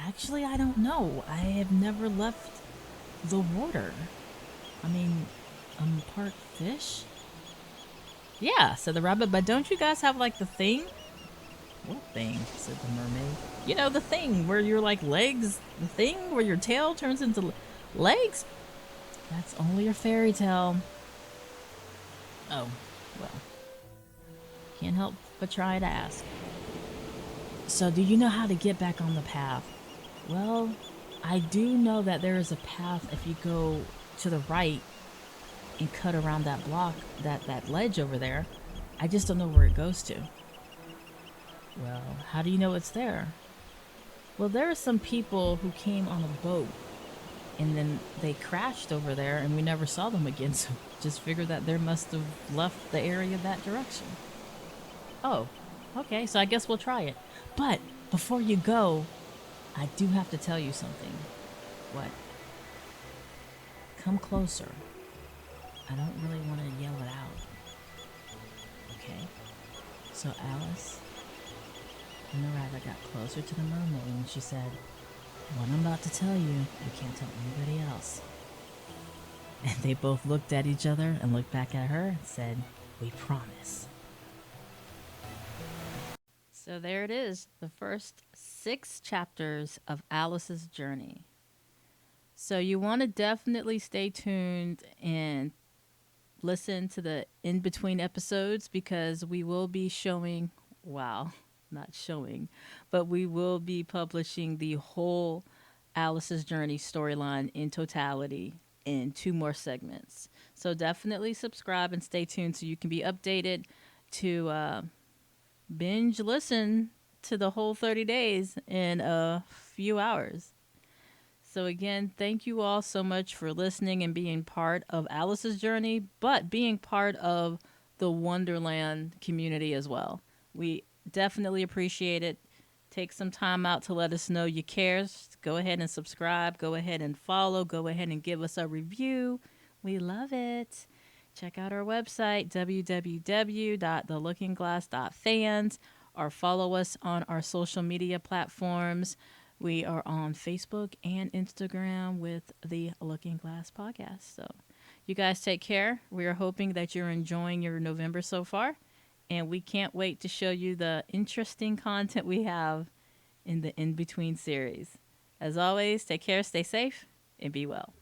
Actually, I don't know. I have never left the water. I mean, I'm part fish." "Yeah," said the rabbit, "but don't you guys have like the thing?" "What thing?" said the mermaid. "You know, the thing where your like legs, the thing where your tail turns into legs?" "That's only a fairy tale." "Oh, well, can't help but try to ask." "So do you know how to get back on the path?" "Well, I do know that there is a path if you go to the right and cut around that block, that ledge over there. I just don't know where it goes to." "Well, how do you know it's there?" "Well, there are some people who came on a boat and then they crashed over there and we never saw them again, so just figured that they must have left the area that direction." "Oh, okay, so I guess we'll try it. But before you go, I do have to tell you something." "What?" "Come closer. I don't really want to yell it out." "Okay." So Alice and the rabbit got closer to the mermaid and she said, "What I'm about to tell you, you can't tell anybody else." And they both looked at each other and looked back at her and said, "We promise." So there it is, the first 6 chapters of Alice's journey. So you want to definitely stay tuned and listen to the in-between episodes because we will be showing, wow, not showing, but we will be publishing the whole Alice's Journey storyline in totality in 2 more segments. So definitely subscribe and stay tuned so you can be updated to binge listen to the whole 30 days in a few hours. So again, thank you all so much for listening and being part of Alice's journey, but being part of the Wonderland community as well. We definitely appreciate it. Take some time out to let us know you care. Go ahead and subscribe. Go ahead and follow. Go ahead and give us a review. We love it. Check out our website, www.thelookingglass.fans, or follow us on our social media platforms. We are on Facebook and Instagram with the Looking Glass Podcast. So you guys take care. We are hoping that you're enjoying your November so far. And we can't wait to show you the interesting content we have in the in-between series. As always, take care, stay safe, and be well.